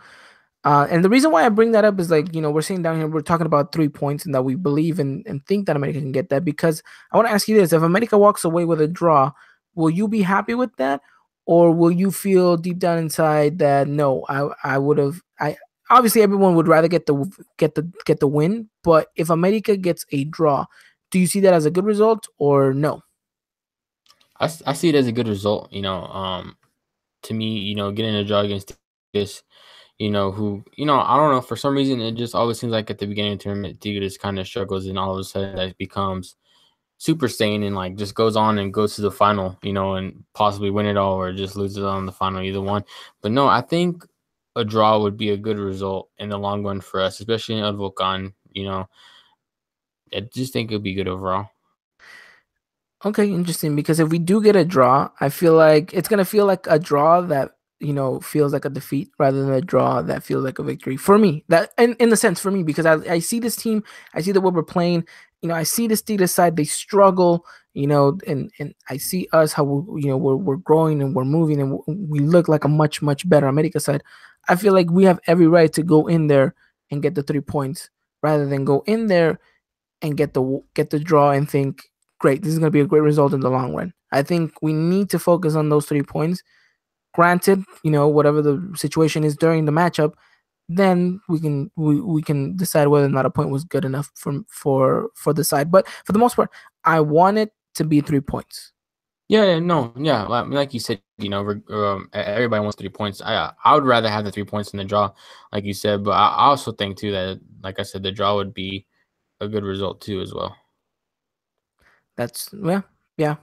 And the reason why I bring that up is like, we're sitting down here, we're talking about 3 points and that we believe and think that America can get that. Because I want to ask you this: if America walks away with a draw, will you be happy with that? Or will you feel deep down inside that no, I would have I obviously everyone would rather get the win, but if America gets a draw, do you see that as a good result or no? I see it as a good result. To me, getting a draw against this, who, I don't know, for some reason, it just always seems like at the beginning of the tournament, Tigres kind of struggles, and all of a sudden that becomes Super Saiyan and like just goes on and goes to the final, and possibly win it all or just loses on the final, either one. But no, I think a draw would be a good result in the long run for us, especially in El Volcan. I just think it'll be good overall. Okay, interesting. Because if we do get a draw, I feel like it's gonna feel like a draw that feels like a defeat rather than a draw that feels like a victory for me. That in the sense for me because I see this team, I see that what we're playing. I see this Tigres side they struggle. And I see us how we're growing and we're moving and we look like a much better America side. I feel like we have every right to go in there and get the 3 points rather than go in there and get the draw and think, great, this is going to be a great result in the long run. I think we need to focus on those 3 points. Granted, whatever the situation is during the matchup, then we can decide whether or not a point was good enough for the side. But for the most part, I want it to be 3 points. Yeah, no, yeah. Like you said, everybody wants 3 points. I would rather have the 3 points in the draw, like you said. But I also think too that, like I said, the draw would be a good result too as well. That's yeah,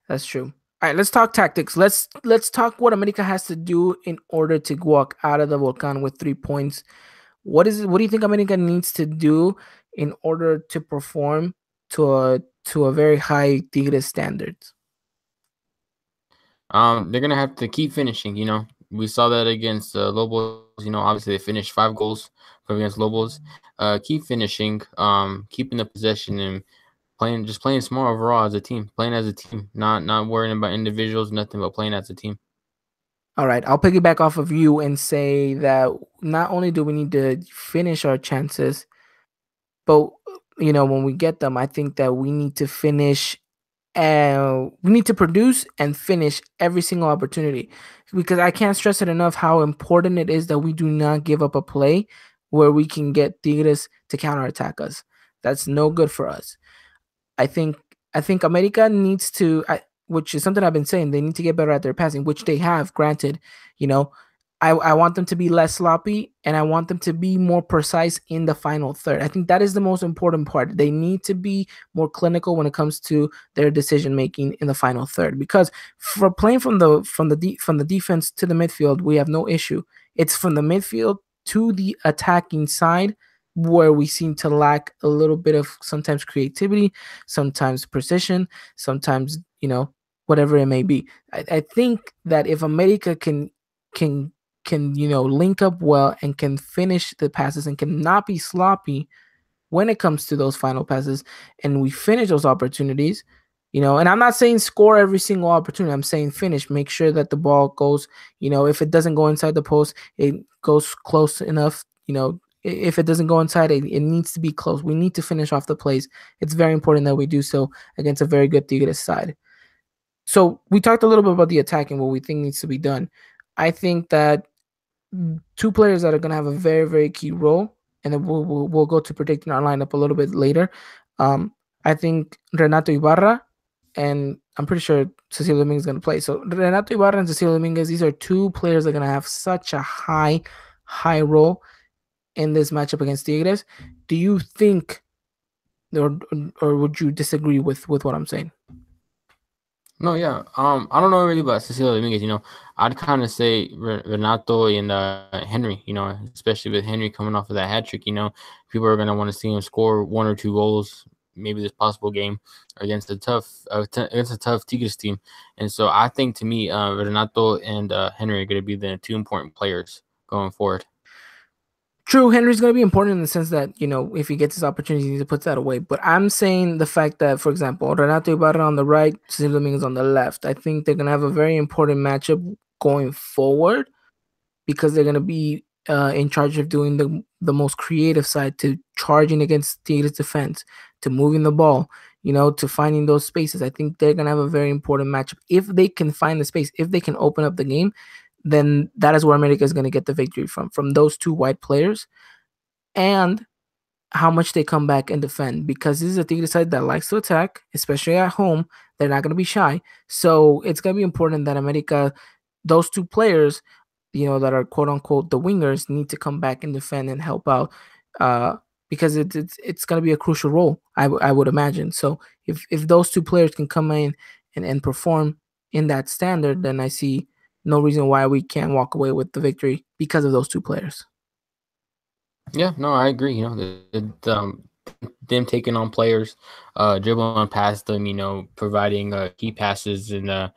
that's true. All right, let's talk tactics. Let's talk what America has to do in order to walk out of the volcano with 3 points. What do you think America needs to do in order to perform to a very high Tigres standards? They're gonna have to keep finishing. We saw that against Lobos. Obviously they finished 5 goals against Lobos. Keep finishing. Keeping the possession and playing smart overall as a team. Playing as a team, not worrying about individuals, nothing but playing as a team. All right, I'll piggyback off of you and say that not only do we need to finish our chances, but when we get them, I think that we need to finish and we need to produce and finish every single opportunity because I can't stress it enough how important it is that we do not give up a play where we can get Tigres to counterattack us. That's no good for us. I think I think America needs to, which is something I've been saying. They need to get better at their passing, which they have. Granted, you know, I want them to be less sloppy and I want them to be more precise in the final third. I think that is the most important part. They need to be more clinical when it comes to their decision making in the final third. Because for playing from the defense to the midfield, we have no issue. It's from the midfield to the attacking side where we seem to lack a little bit of sometimes creativity, sometimes precision, sometimes whatever it may be. I think that if America can link up well and can finish the passes and cannot be sloppy when it comes to those final passes and we finish those opportunities, and I'm not saying score every single opportunity. I'm saying finish, make sure that the ball goes, if it doesn't go inside the post, it goes close enough, if it doesn't go inside, it needs to be close. We need to finish off the plays. It's very important that we do so against a very good Tigres side. So we talked a little bit about the attack and what we think needs to be done. I think that two players that are going to have a very, very key role, and then we'll go to predicting our lineup a little bit later. I think Renato Ibarra, and I'm pretty sure Cecilio Dominguez is going to play. So Renato Ibarra and Cecilio Dominguez, these are two players that are going to have such a high role in this matchup against Tigres. Do you think, or would you disagree with what I'm saying? No, yeah. I don't know really about Cecilio Dominguez. I'd kind of say Renato and Henry. Especially with Henry coming off of that hat trick. People are gonna want to see him score 1 or 2 goals, maybe this possible game against a tough Tigres team. And so I think to me, Renato and Henry are gonna be the two important players going forward. True, Henry's going to be important in the sense that, if he gets his opportunity, he needs to put that away. But I'm saying the fact that, for example, Renato Ibarra on the right, Cecilio Dominguez on the left, I think they're going to have a very important matchup going forward because they're going to be in charge of doing the most creative side to charging against Tigres defense, to moving the ball, to finding those spaces. I think they're going to have a very important matchup. If they can find the space, if they can open up the game, then that is where America is going to get the victory from those two white players and how much they come back and defend because this is a Tigre side that likes to attack, especially at home. They're not going to be shy. So it's going to be important that America, those two players, that are quote unquote the wingers, need to come back and defend and help out because it's going to be a crucial role, I would imagine. So if those two players can come in and perform in that standard, then I see no reason why we can't walk away with the victory because of those two players. Yeah, no, I agree. Them taking on players, dribbling past them, providing key passes and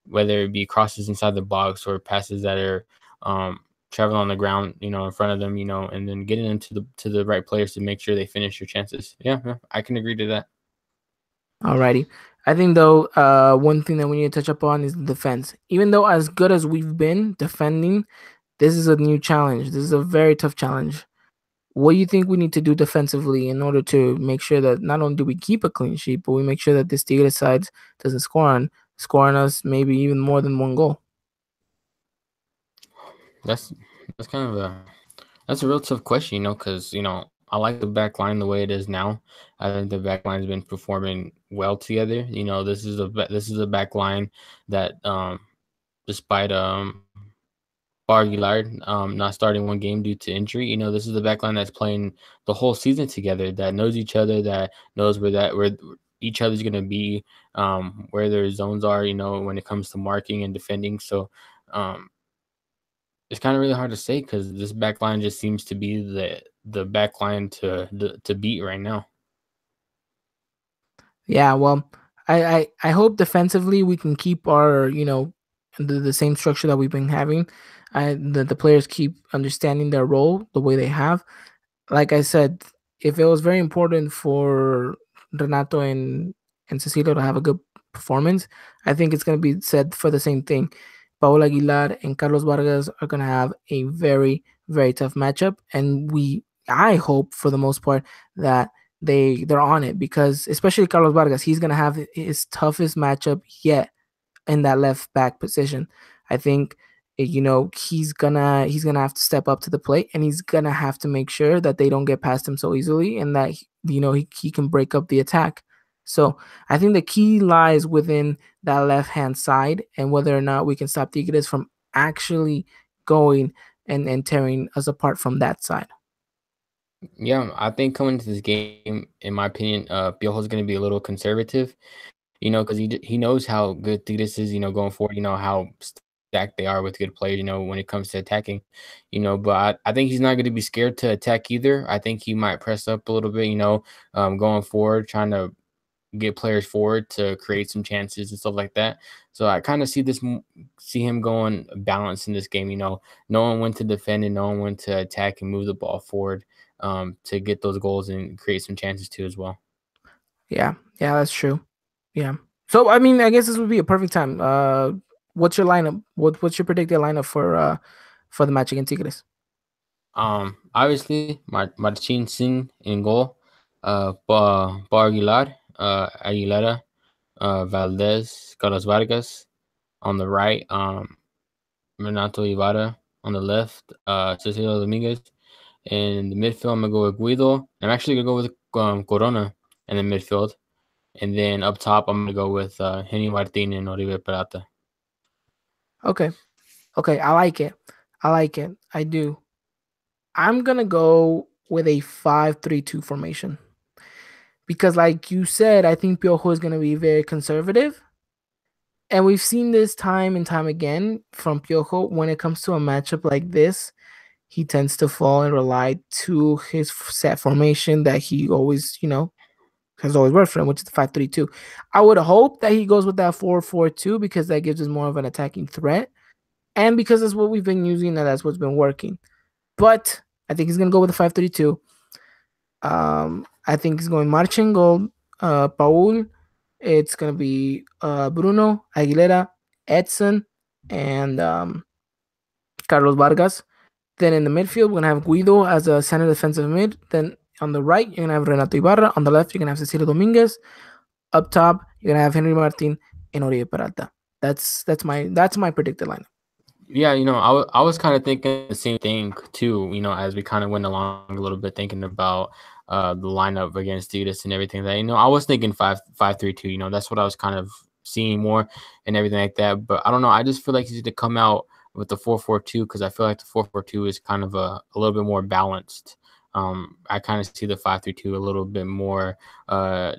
whether it be crosses inside the box or passes that are traveling on the ground, in front of them, and then getting them to the right players to make sure they finish your chances. Yeah, yeah, I can agree to that. Alrighty. I think though, one thing that we need to touch upon is the defense. Even though as good as we've been defending, this is a new challenge. This is a very tough challenge. What do you think we need to do defensively in order to make sure that not only do we keep a clean sheet, but we make sure that this Tigres side doesn't score on us maybe even more than one goal? That's that's kind of that's a real tough question, because I like the back line the way it is now. I think the back line's been performing well together. This is a back line that despite Bar Aguilar not starting one game due to injury, this is the back line that's playing the whole season together, that knows each other, that knows where each other's gonna be, where their zones are, when it comes to marking and defending. So um it's kind of really hard to say because this back line just seems to be the back line to beat right now. Yeah, well, I hope defensively we can keep our, the same structure that we've been having. The players keep understanding their role the way they have. Like I said, if it was very important for Renato and Cecilio to have a good performance, I think it's going to be said for the same thing. Paul Aguilar and Carlos Vargas are going to have a very, very tough matchup. And I hope for the most part that they're on it because especially Carlos Vargas, he's going to have his toughest matchup yet in that left back position. I think he's gonna have to step up to the plate and he's gonna have to make sure that they don't get past him so easily and that he can break up the attack. So I think the key lies within that left hand side and whether or not we can stop Tigres from actually going and tearing us apart from that side. Yeah, I think coming into this game, in my opinion, Piojo's going to be a little conservative, because he knows how good Tigres is, going forward, how stacked they are with good players, when it comes to attacking, but I think he's not going to be scared to attack either. I think he might press up a little bit, going forward, trying to get players forward to create some chances and stuff like that. So I kind of see him going balanced in this game, knowing when to defend and knowing when to attack and move the ball forward to get those goals and create some chances too as well. Yeah, yeah, that's true. Yeah. So I mean, I guess this would be a perfect time. What's your lineup? What's your predicted lineup for the match against Tigres? Obviously, Martin Sin in goal, Bar Aguilar, Aguilera, Valdez, Carlos Vargas on the right, Renato Ibarra on the left, Cecilio Dominguez. In the midfield, I'm gonna go with Guido. I'm actually gonna go with Corona in the midfield, and then up top, I'm gonna go with Henny Martin and Oribe Peralta. Okay. Okay, I like it. I like it. I do. I'm gonna go with a 5-3-2 formation because, like you said, I think Piojo is gonna be very conservative, and we've seen this time and time again from Piojo when it comes to a matchup like this. He tends to fall and rely to his set formation that he always, has always worked for him, which is the 5-3-2. I would hope that he goes with that 4-4-2 because that gives us more of an attacking threat, and because that's what we've been using and that's what's been working. But I think he's gonna go with the 5-3-2. I think he's going Marchen goal, Paul. It's gonna be Bruno Aguilera, Edson, and Carlos Vargas. Then in the midfield, we're gonna have Guido as a center defensive mid. Then on the right, you're gonna have Renato Ibarra. On the left, you're gonna have Cecilio Dominguez. Up top, you're gonna have Henry Martin and Oribe Peralta. That's my predicted lineup. Yeah, I was kind of thinking the same thing too, as we kind of went along a little bit thinking about the lineup against Tigres and everything that, I was thinking 5-5-3-2, that's what I was kind of seeing more and everything like that. But I don't know. I just feel like he's to come out with the 4-4-2 because I feel like the 4-4-2 is kind of a little bit more balanced. I kind of see the 5-3-2 a little bit more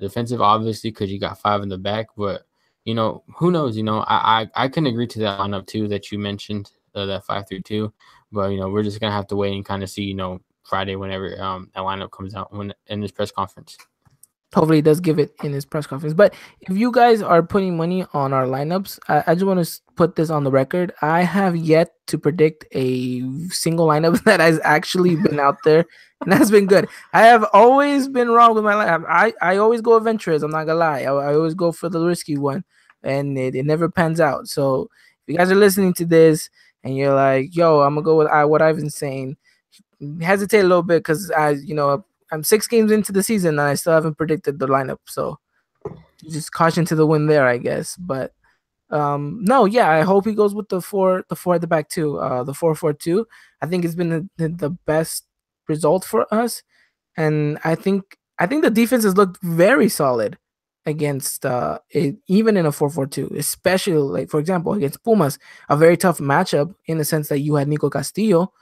defensive, obviously, because you got five in the back, but who knows? I can agree to that lineup too that you mentioned, that 5-3-2. But we're just gonna have to wait and kind of see, Friday whenever that lineup comes out when in this press conference. Hopefully, he does give it in his press conference. But if you guys are putting money on our lineups, I just want to put this on the record. I have yet to predict a single lineup that has actually been out there and has been good. I have always been wrong with my lineup. I always go adventurous. I'm not gonna lie. I always go for the risky one, and it never pans out. So if you guys are listening to this and you're like, "Yo, I'm gonna go with what I've been saying," hesitate a little bit because I'm 6 games into the season and I still haven't predicted the lineup. So just caution to the wind there, I guess. But no, yeah, I hope he goes with the four at the back too. The 4-4-2. I think it's been the best result for us, and I think the defense has looked very solid against even in a 4-4-2, especially like for example against Pumas, a very tough matchup in the sense that you had Nico Castillo,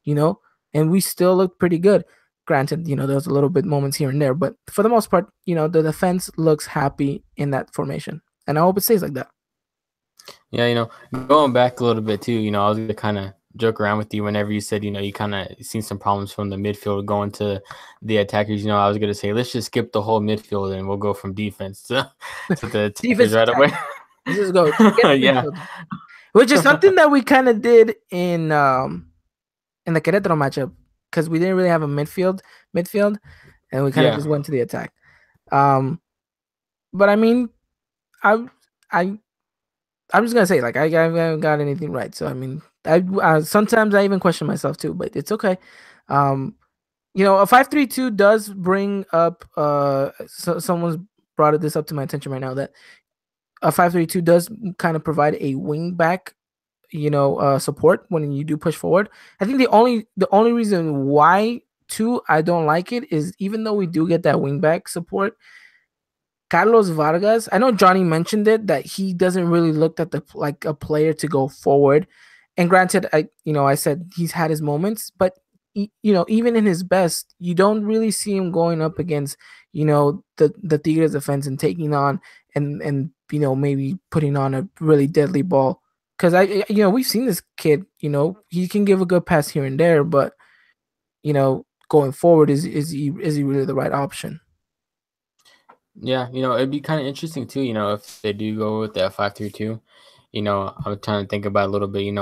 you know, and we still looked pretty good. Granted, there's a little bit moments here and there, but for the most part, the defense looks happy in that formation, and I hope it stays like that. Yeah, going back a little bit too, I was gonna kind of joke around with you whenever you said, you kind of seen some problems from the midfield going to the attackers. I was gonna say let's just skip the whole midfield and we'll go from defense to the attackers right away. Let's just go. Yeah, which is something that we kind of did in the Querétaro matchup because we didn't really have a midfield, and we kind of just went to the attack. But I mean, I'm just gonna say like I haven't got anything right. So I mean, I sometimes I even question myself too, but it's okay. A 5-3-2 does bring up. Someone's brought this up to my attention right now that a 5-3-2 does kind of provide a wing back, support when you do push forward. I think the only reason why too I don't like it is even though we do get that wing back support, Carlos Vargas, I know Johnny mentioned it that he doesn't really look at like a player to go forward. And granted, I said he's had his moments, but even in his best, you don't really see him going up against, the Tigres defense and taking on and maybe putting on a really deadly ball. Because we've seen this kid, he can give a good pass here and there, but going forward, is he really the right option? Yeah, it'd be kind of interesting too, if they do go with that 5-3-2. I'm trying to think about it a little bit.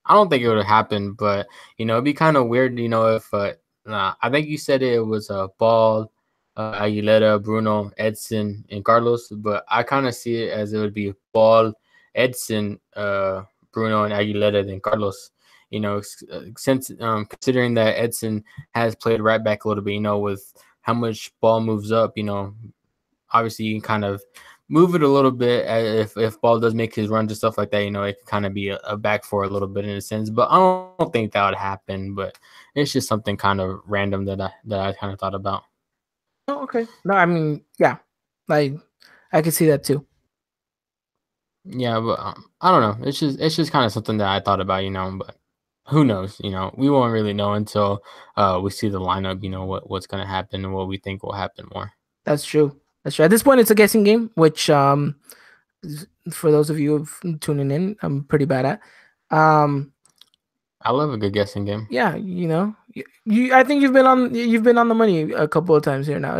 I don't think it would happen, but it'd be kind of weird, if I think you said it was Ball, Aguilera, Bruno, Edson, and Carlos, but I kind of see it as it would be Ball, Edson, Bruno, and Aguilera, then Carlos. Since considering that Edson has played right back a little bit, with how much Ball moves up, obviously you can kind of move it a little bit if Ball does make his runs and stuff like that. It can kind of be a back four a little bit in a sense, but I don't think that would happen. But it's just something kind of random that I kind of thought about. Oh, okay. No, I mean, yeah, I can see that too. Yeah, but I don't know. It's just kind of something that I thought about, but who knows? We won't really know until we see the lineup. What's gonna happen and what we think will happen more. That's true. That's true. At this point, it's a guessing game, which for those of you tuning in, I'm pretty bad at. I love a good guessing game. Yeah, I think you've been on the money a couple of times here now.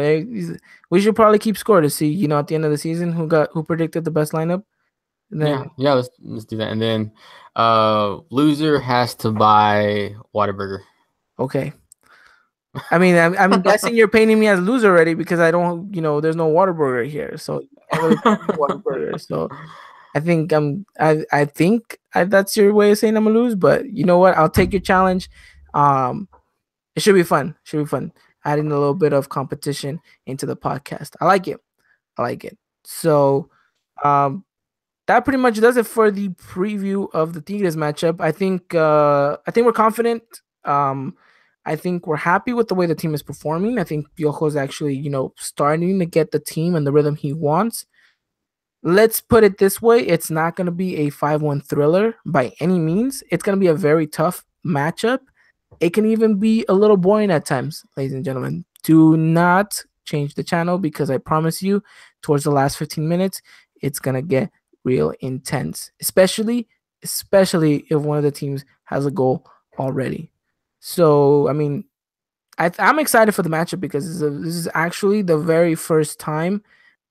We should probably keep score to see, at the end of the season who predicted the best lineup. Then, yeah, let's do that. And then loser has to buy Whataburger. Okay. I mean, I'm guessing you're painting me as a loser already because I don't, there's no Whataburger here, so Whataburger. So I think I think that's your way of saying I'm gonna lose. But you know what? I'll take your challenge. It should be fun. Adding a little bit of competition into the podcast. I like it. So, that pretty much does it for the preview of the Tigres matchup. I think we're confident. I think we're happy with the way the team is performing. I think Piojo's actually, starting to get the team and the rhythm he wants. Let's put it this way. It's not going to be a 5-1 thriller by any means. It's going to be a very tough matchup. It can even be a little boring at times, ladies and gentlemen. Do not change the channel because I promise you, towards the last 15 minutes, it's gonna get real intense, especially if one of the teams has a goal already. So I mean, I'm excited for the matchup because this is actually the very first time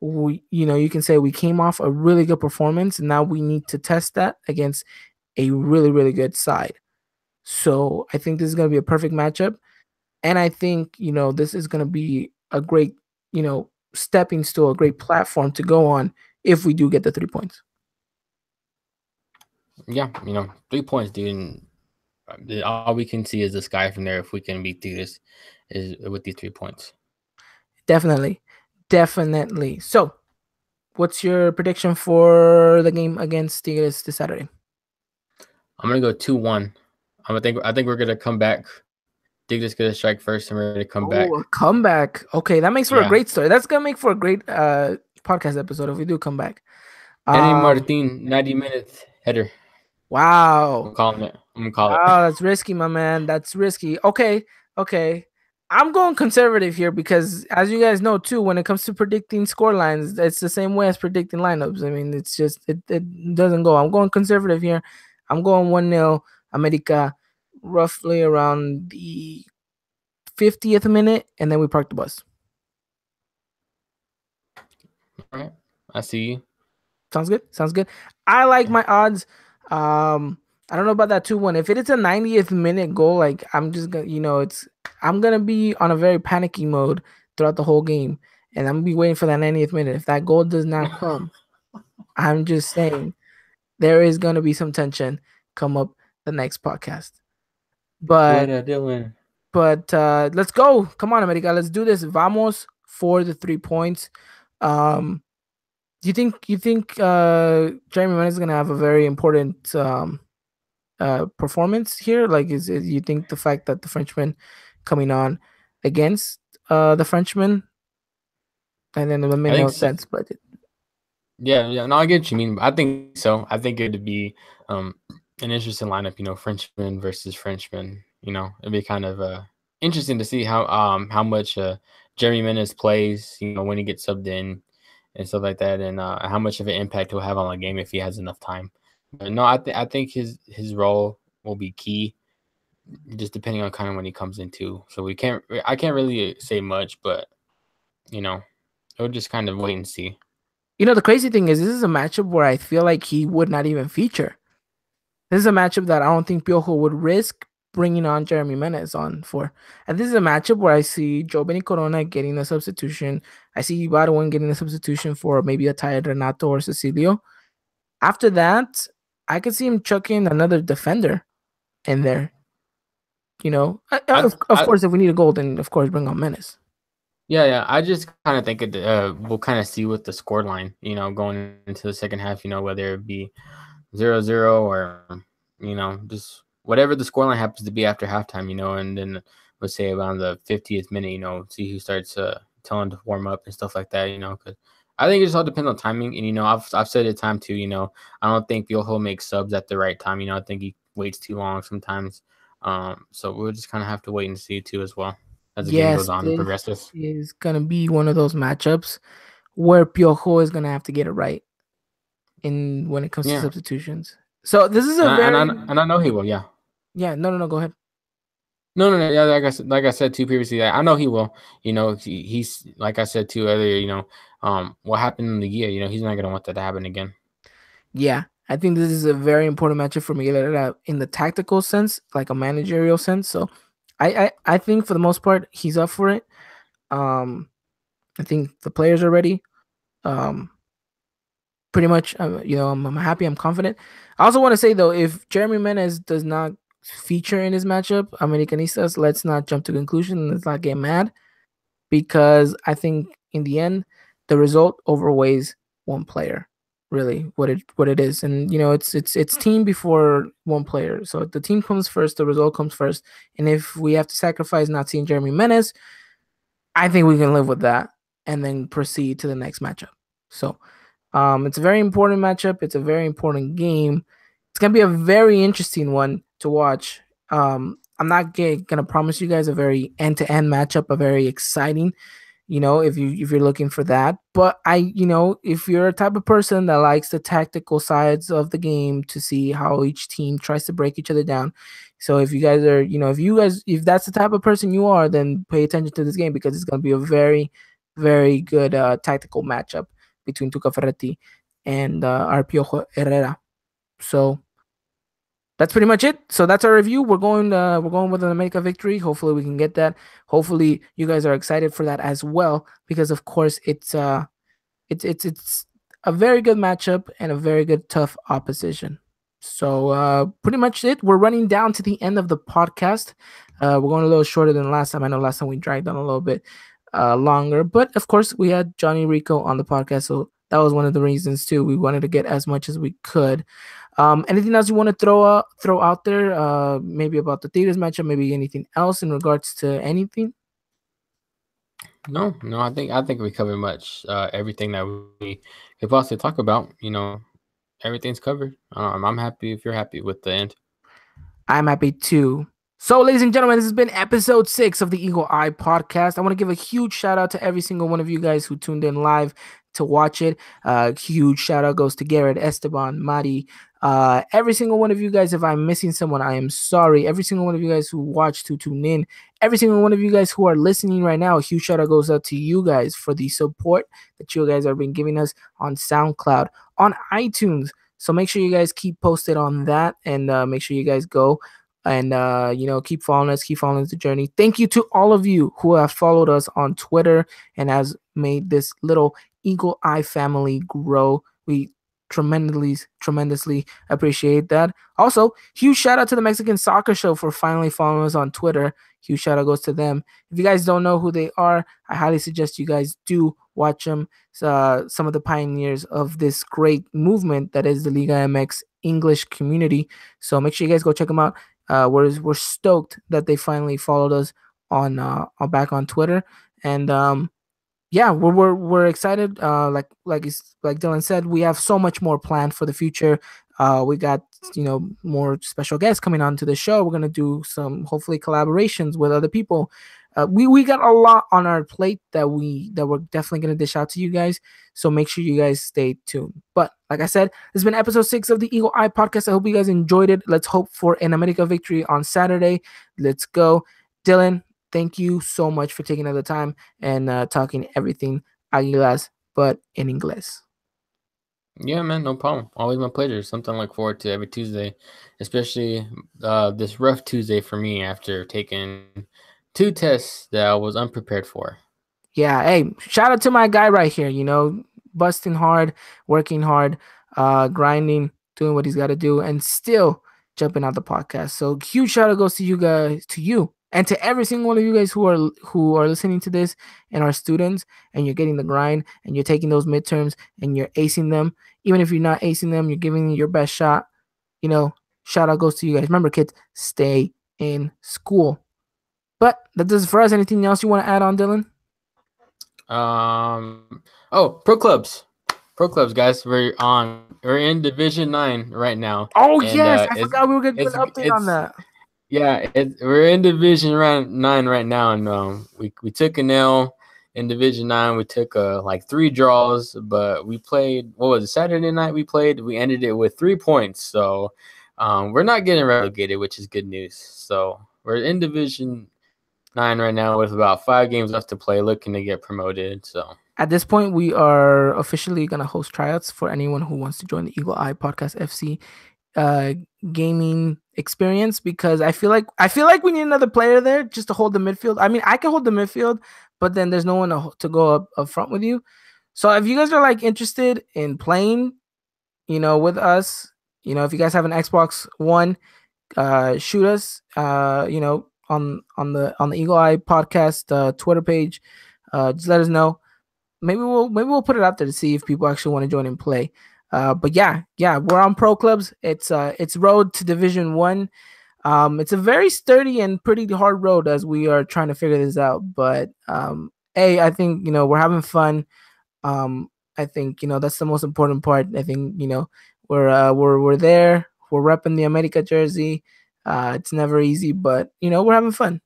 you can say we came off a really good performance, and now we need to test that against a really, really good side. So I think this is going to be a perfect matchup. And I think, this is going to be a great, stepping stool, a great platform to go on if we do get the 3 points. Yeah, 3 points, dude. And all we can see is the sky from there if we can beat Tigres is with these 3 points. Definitely. Definitely. So, what's your prediction for the game against Tigres this Saturday? I'm gonna go 2-1. I think we're gonna come back. Tigres gonna strike first, and we're gonna come back. Oh, a comeback. Okay, that makes for a Yeah. great story. That's gonna make for a great podcast episode if we do come back. Henry Um, Martin, 90 minutes header. I'm wow. calling it. I'm gonna call it. Wow, that's risky, my man. That's risky. Okay, okay. I'm going conservative here because, as you guys know, too, when it comes to predicting score lines, it's the same way as predicting lineups. I mean, it's just it doesn't go. I'm going conservative here. I'm going 1-0 America, roughly around the 50th minute, and then we park the bus. All right, I see you. Sounds good. Sounds good. I like my odds. I don't know about that 2-1. If it is a 90th minute goal, like I'm just gonna, I'm gonna be on a very panicky mode throughout the whole game, and I'm gonna be waiting for that 90th minute. If that goal does not come, I'm just saying there is gonna be some tension come up the next podcast. But Dylan. let's go. Come on, America. Let's do this. Vamos for the 3 points. Do you think Jeremy Menez is gonna have a very important performance here? Like, is you think the fact that the Frenchman coming on against the Frenchman, and then it made I no think so. sense, but Yeah. No, I get what you mean. I think so. I think it'd be an interesting lineup. Frenchman versus Frenchman. It'd be kind of interesting to see how much Jeremy Menez plays. When he gets subbed in and stuff like that, and how much of an impact he'll have on the game if he has enough time. But no, I think his role will be key, just depending on kind of when he comes into. So I can't really say much, but we'll just kind of wait and see. the crazy thing is this is a matchup where I feel like he would not even feature. This is a matchup that I don't think Piojo would risk bringing on Jeremy Menez on for. And this is a matchup where I see Joe Benny Corona getting a substitution. I see Ibarwen getting a substitution for maybe a tired Renato or Cecilio. After that, I could see him chucking another defender in there. Of course, if we need a goal, then of course bring on Menez. Yeah. I just kind of think we'll kind of see with the score line, going into the second half, whether it be 0-0 or, just whatever the scoreline happens to be after halftime, and then let's say around the 50th minute, see who starts telling to warm up and stuff like that, because I think it just all depends on timing. And, I've said it time too, I don't think Piojo makes subs at the right time. I think he waits too long sometimes. So we'll just kind of have to wait and see too as well as the game goes on and progresses. Is going to be one of those matchups where Piojo is going to have to get it right when it comes to substitutions. So this is and I know he will. Yeah. Yeah. No. Go ahead. No. Yeah, like I said too previously, I know he will. He's like I said too earlier. What happened in the year? He's not gonna want that to happen again. Yeah, I think this is a very important matchup for Miguel Herrera in the tactical sense, like a managerial sense. So, I think for the most part he's up for it. I think the players are ready. Pretty much, I'm happy. I'm confident. I also want to say though, if Jeremy Menez does not feature in this matchup, Americanistas, let's not jump to conclusion. Let's not get mad, because I think in the end, the result overweighs one player. Really, what it is, and it's team before one player. So the team comes first, the result comes first, and if we have to sacrifice not seeing Jeremy Menez, I think we can live with that and then proceed to the next matchup. So. It's a very important matchup. It's a very important game. It's gonna be a very interesting one to watch. I'm not gonna promise you guys a very end-to-end matchup, a very exciting if you're looking for that. But if you're a type of person that likes the tactical sides of the game to see how each team tries to break each other down. So if you guys are, if that's the type of person you are, then pay attention to this game because it's going to be a very, very good tactical matchup between Tuca Ferretti and Arpio Herrera. So that's pretty much it. So that's our review. We're going with an America victory. Hopefully we can get that. Hopefully you guys are excited for that as well because of course it's a very good matchup and a very good tough opposition. So pretty much it. We're running down to the end of the podcast. We're going a little shorter than last time. I know last time we dragged on a little bit longer, but of course we had Johnny Rico on the podcast, so that was one of the reasons too. We wanted to get as much as we could. Anything else you want to throw out there? Maybe about the Tigres matchup, maybe anything else in regards to anything? No, I think we covered much everything that we could possibly talk about. Everything's covered. I'm happy if you're happy with the end. I'm happy too. So, ladies and gentlemen, this has been episode 6 of the Eagle Eye podcast. I want to give a huge shout out to every single one of you guys who tuned in live to watch it. Huge shout out goes to Garrett, Esteban, Mari, every single one of you guys. If I'm missing someone, I am sorry. Every single one of you guys who watched, who tune in, every single one of you guys who are listening right now, a huge shout out goes out to you guys for the support that you guys have been giving us on SoundCloud, on iTunes. So make sure you guys keep posted on that, and make sure you guys go and keep following us, the journey. Thank you to all of you who have followed us on Twitter and has made this little Eagle Eye family grow. We tremendously appreciate that. Also, huge shout out to the Mexican Soccer Show for finally following us on Twitter. Huge shout out goes to them. If you guys don't know who they are, I highly suggest you guys do watch them. Some of the pioneers of this great movement that is the Liga MX English community. So make sure you guys go check them out. We're stoked that they finally followed us on back on Twitter, and yeah, we're excited. Like Dylan said, we have so much more planned for the future. We got more special guests coming onto the show. We're gonna do some hopefully collaborations with other people. We got a lot on our plate that we're definitely gonna dish out to you guys. So make sure you guys stay tuned. But like I said, this has been episode 6 of the Eagle Eye podcast. I hope you guys enjoyed it. Let's hope for an America victory on Saturday. Let's go, Dylan. Thank you so much for taking the time and talking everything Águilas, but in English. Yeah, man, no problem. Always my pleasure. Something I look forward to every Tuesday, especially this rough Tuesday for me after taking 2 tests that I was unprepared for. Yeah, hey, shout out to my guy right here, busting hard, working hard, grinding, doing what he's got to do, and still jumping out the podcast. So huge shout out goes to you guys, to you, and to every single one of you guys who are listening to this and are students, and you're getting the grind, and you're taking those midterms, and you're acing them. Even if you're not acing them, you're giving your best shot. Shout out goes to you guys. Remember, kids, stay in school. But that does it for us. Anything else you want to add on, Dylan? Pro clubs, guys. We're in Division 9 right now. Oh, and, yes, I forgot we were gonna do an update on that. Yeah, we're in Division 9 right now, and we took an L in Division 9. We took like 3 draws, but we played. What was it? Saturday night we played. We ended it with 3 points, so we're not getting relegated, which is good news. So we're in Division 9 right now with about 5 games left to play, looking to get promoted. So at this point, we are officially gonna host tryouts for anyone who wants to join the Eagle Eye Podcast FC gaming experience, because I feel like we need another player there just to hold the midfield. I mean, I can hold the midfield, but then there's no one to go up front with you. So if you guys are like interested in playing, with us, if you guys have an Xbox One, shoot us, on the Eagle Eye Podcast Twitter page. Just let us know. Maybe we'll put it out there to see if people actually want to join and play. But yeah, we're on pro clubs. It's road to Division 1. It's a very sturdy and pretty hard road as we are trying to figure this out. But hey, I think we're having fun. I think that's the most important part. I think we're there. We're repping the America jersey. It's never easy, but we're having fun.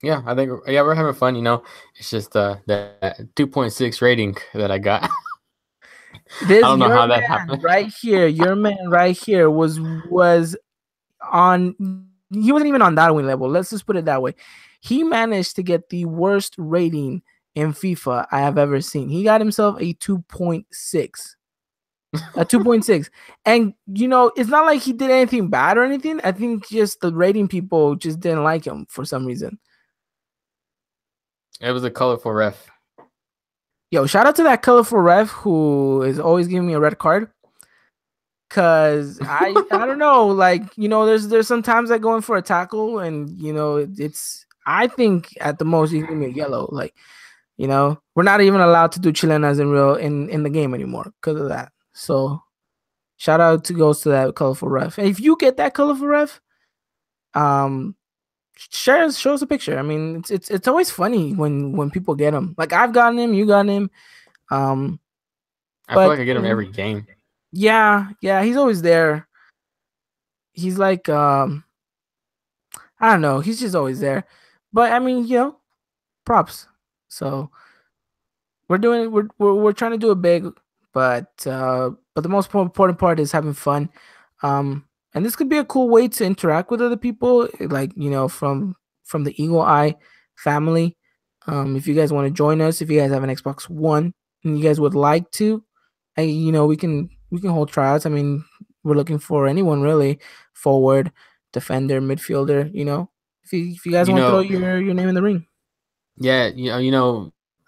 Yeah, I think yeah we're having fun. It's just that 2.6 rating that I got. I This don't know your how that man happened. right here, your man right here was on. He wasn't even on Darwin level. Let's just put it that way. He managed to get the worst rating in FIFA I have ever seen. He got himself a 2.6. A 2.6. And it's not like he did anything bad or anything. I think just the rating people just didn't like him for some reason. It was a colorful ref. Yo, shout out to that colorful ref who is always giving me a red card. Cause I don't know, like there's sometimes I go in for a tackle and it's I think at the most you can give me a yellow. Like we're not even allowed to do chilenas in real in the game anymore because of that. So shout out to goes to that colorful ref. And if you get that colorful ref, um, show us a picture. I mean, it's always funny when people get him. Like I've gotten him, you got him. Um, I feel but like I get him every game. yeah, he's always there. He's like I don't know, he's just always there. But I mean, props. So we're doing it. We're trying to do it big, but the most important part is having fun. And this could be a cool way to interact with other people, like from the Eagle Eye family. If you guys want to join us, if you guys have an Xbox One and you guys would like to, and we can hold tryouts. I mean, we're looking for anyone really, forward, defender, midfielder. If you guys You want to throw know, your name in the ring. yeah,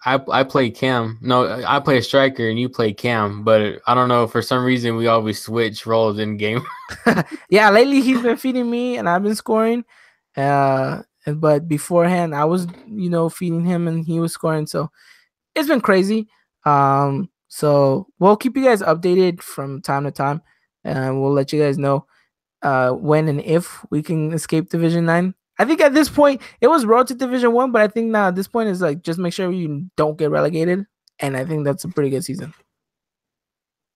I play Cam. No, I play a striker and you play Cam, but I don't know, for some reason we always switch roles in game. Yeah, lately he's been feeding me and I've been scoring. But beforehand I was, feeding him and he was scoring. So it's been crazy. So we'll keep you guys updated from time to time, and we'll let you guys know when and if we can escape Division 9. I think at this point it was road to Division 1, but I think now at this point is like just make sure you don't get relegated, and I think that's a pretty good season.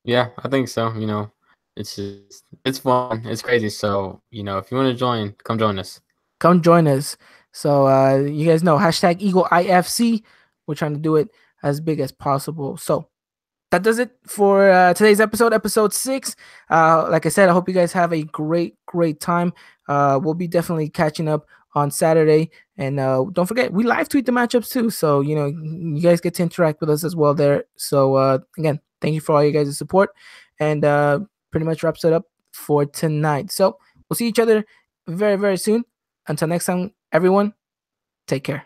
Yeah, I think so. It's fun. It's crazy. So, if you want to join, come join us. Come join us. So you guys know hashtag Eagle IFC. We're trying to do it as big as possible. So that does it for today's episode 6. Like I said, I hope you guys have a great time. We'll be definitely catching up on Saturday, and don't forget we live tweet the matchups too, so you guys get to interact with us as well there. So again, thank you for all you guys' support, and pretty much wraps it up for tonight. So we'll see each other very soon. Until next time, everyone, take care.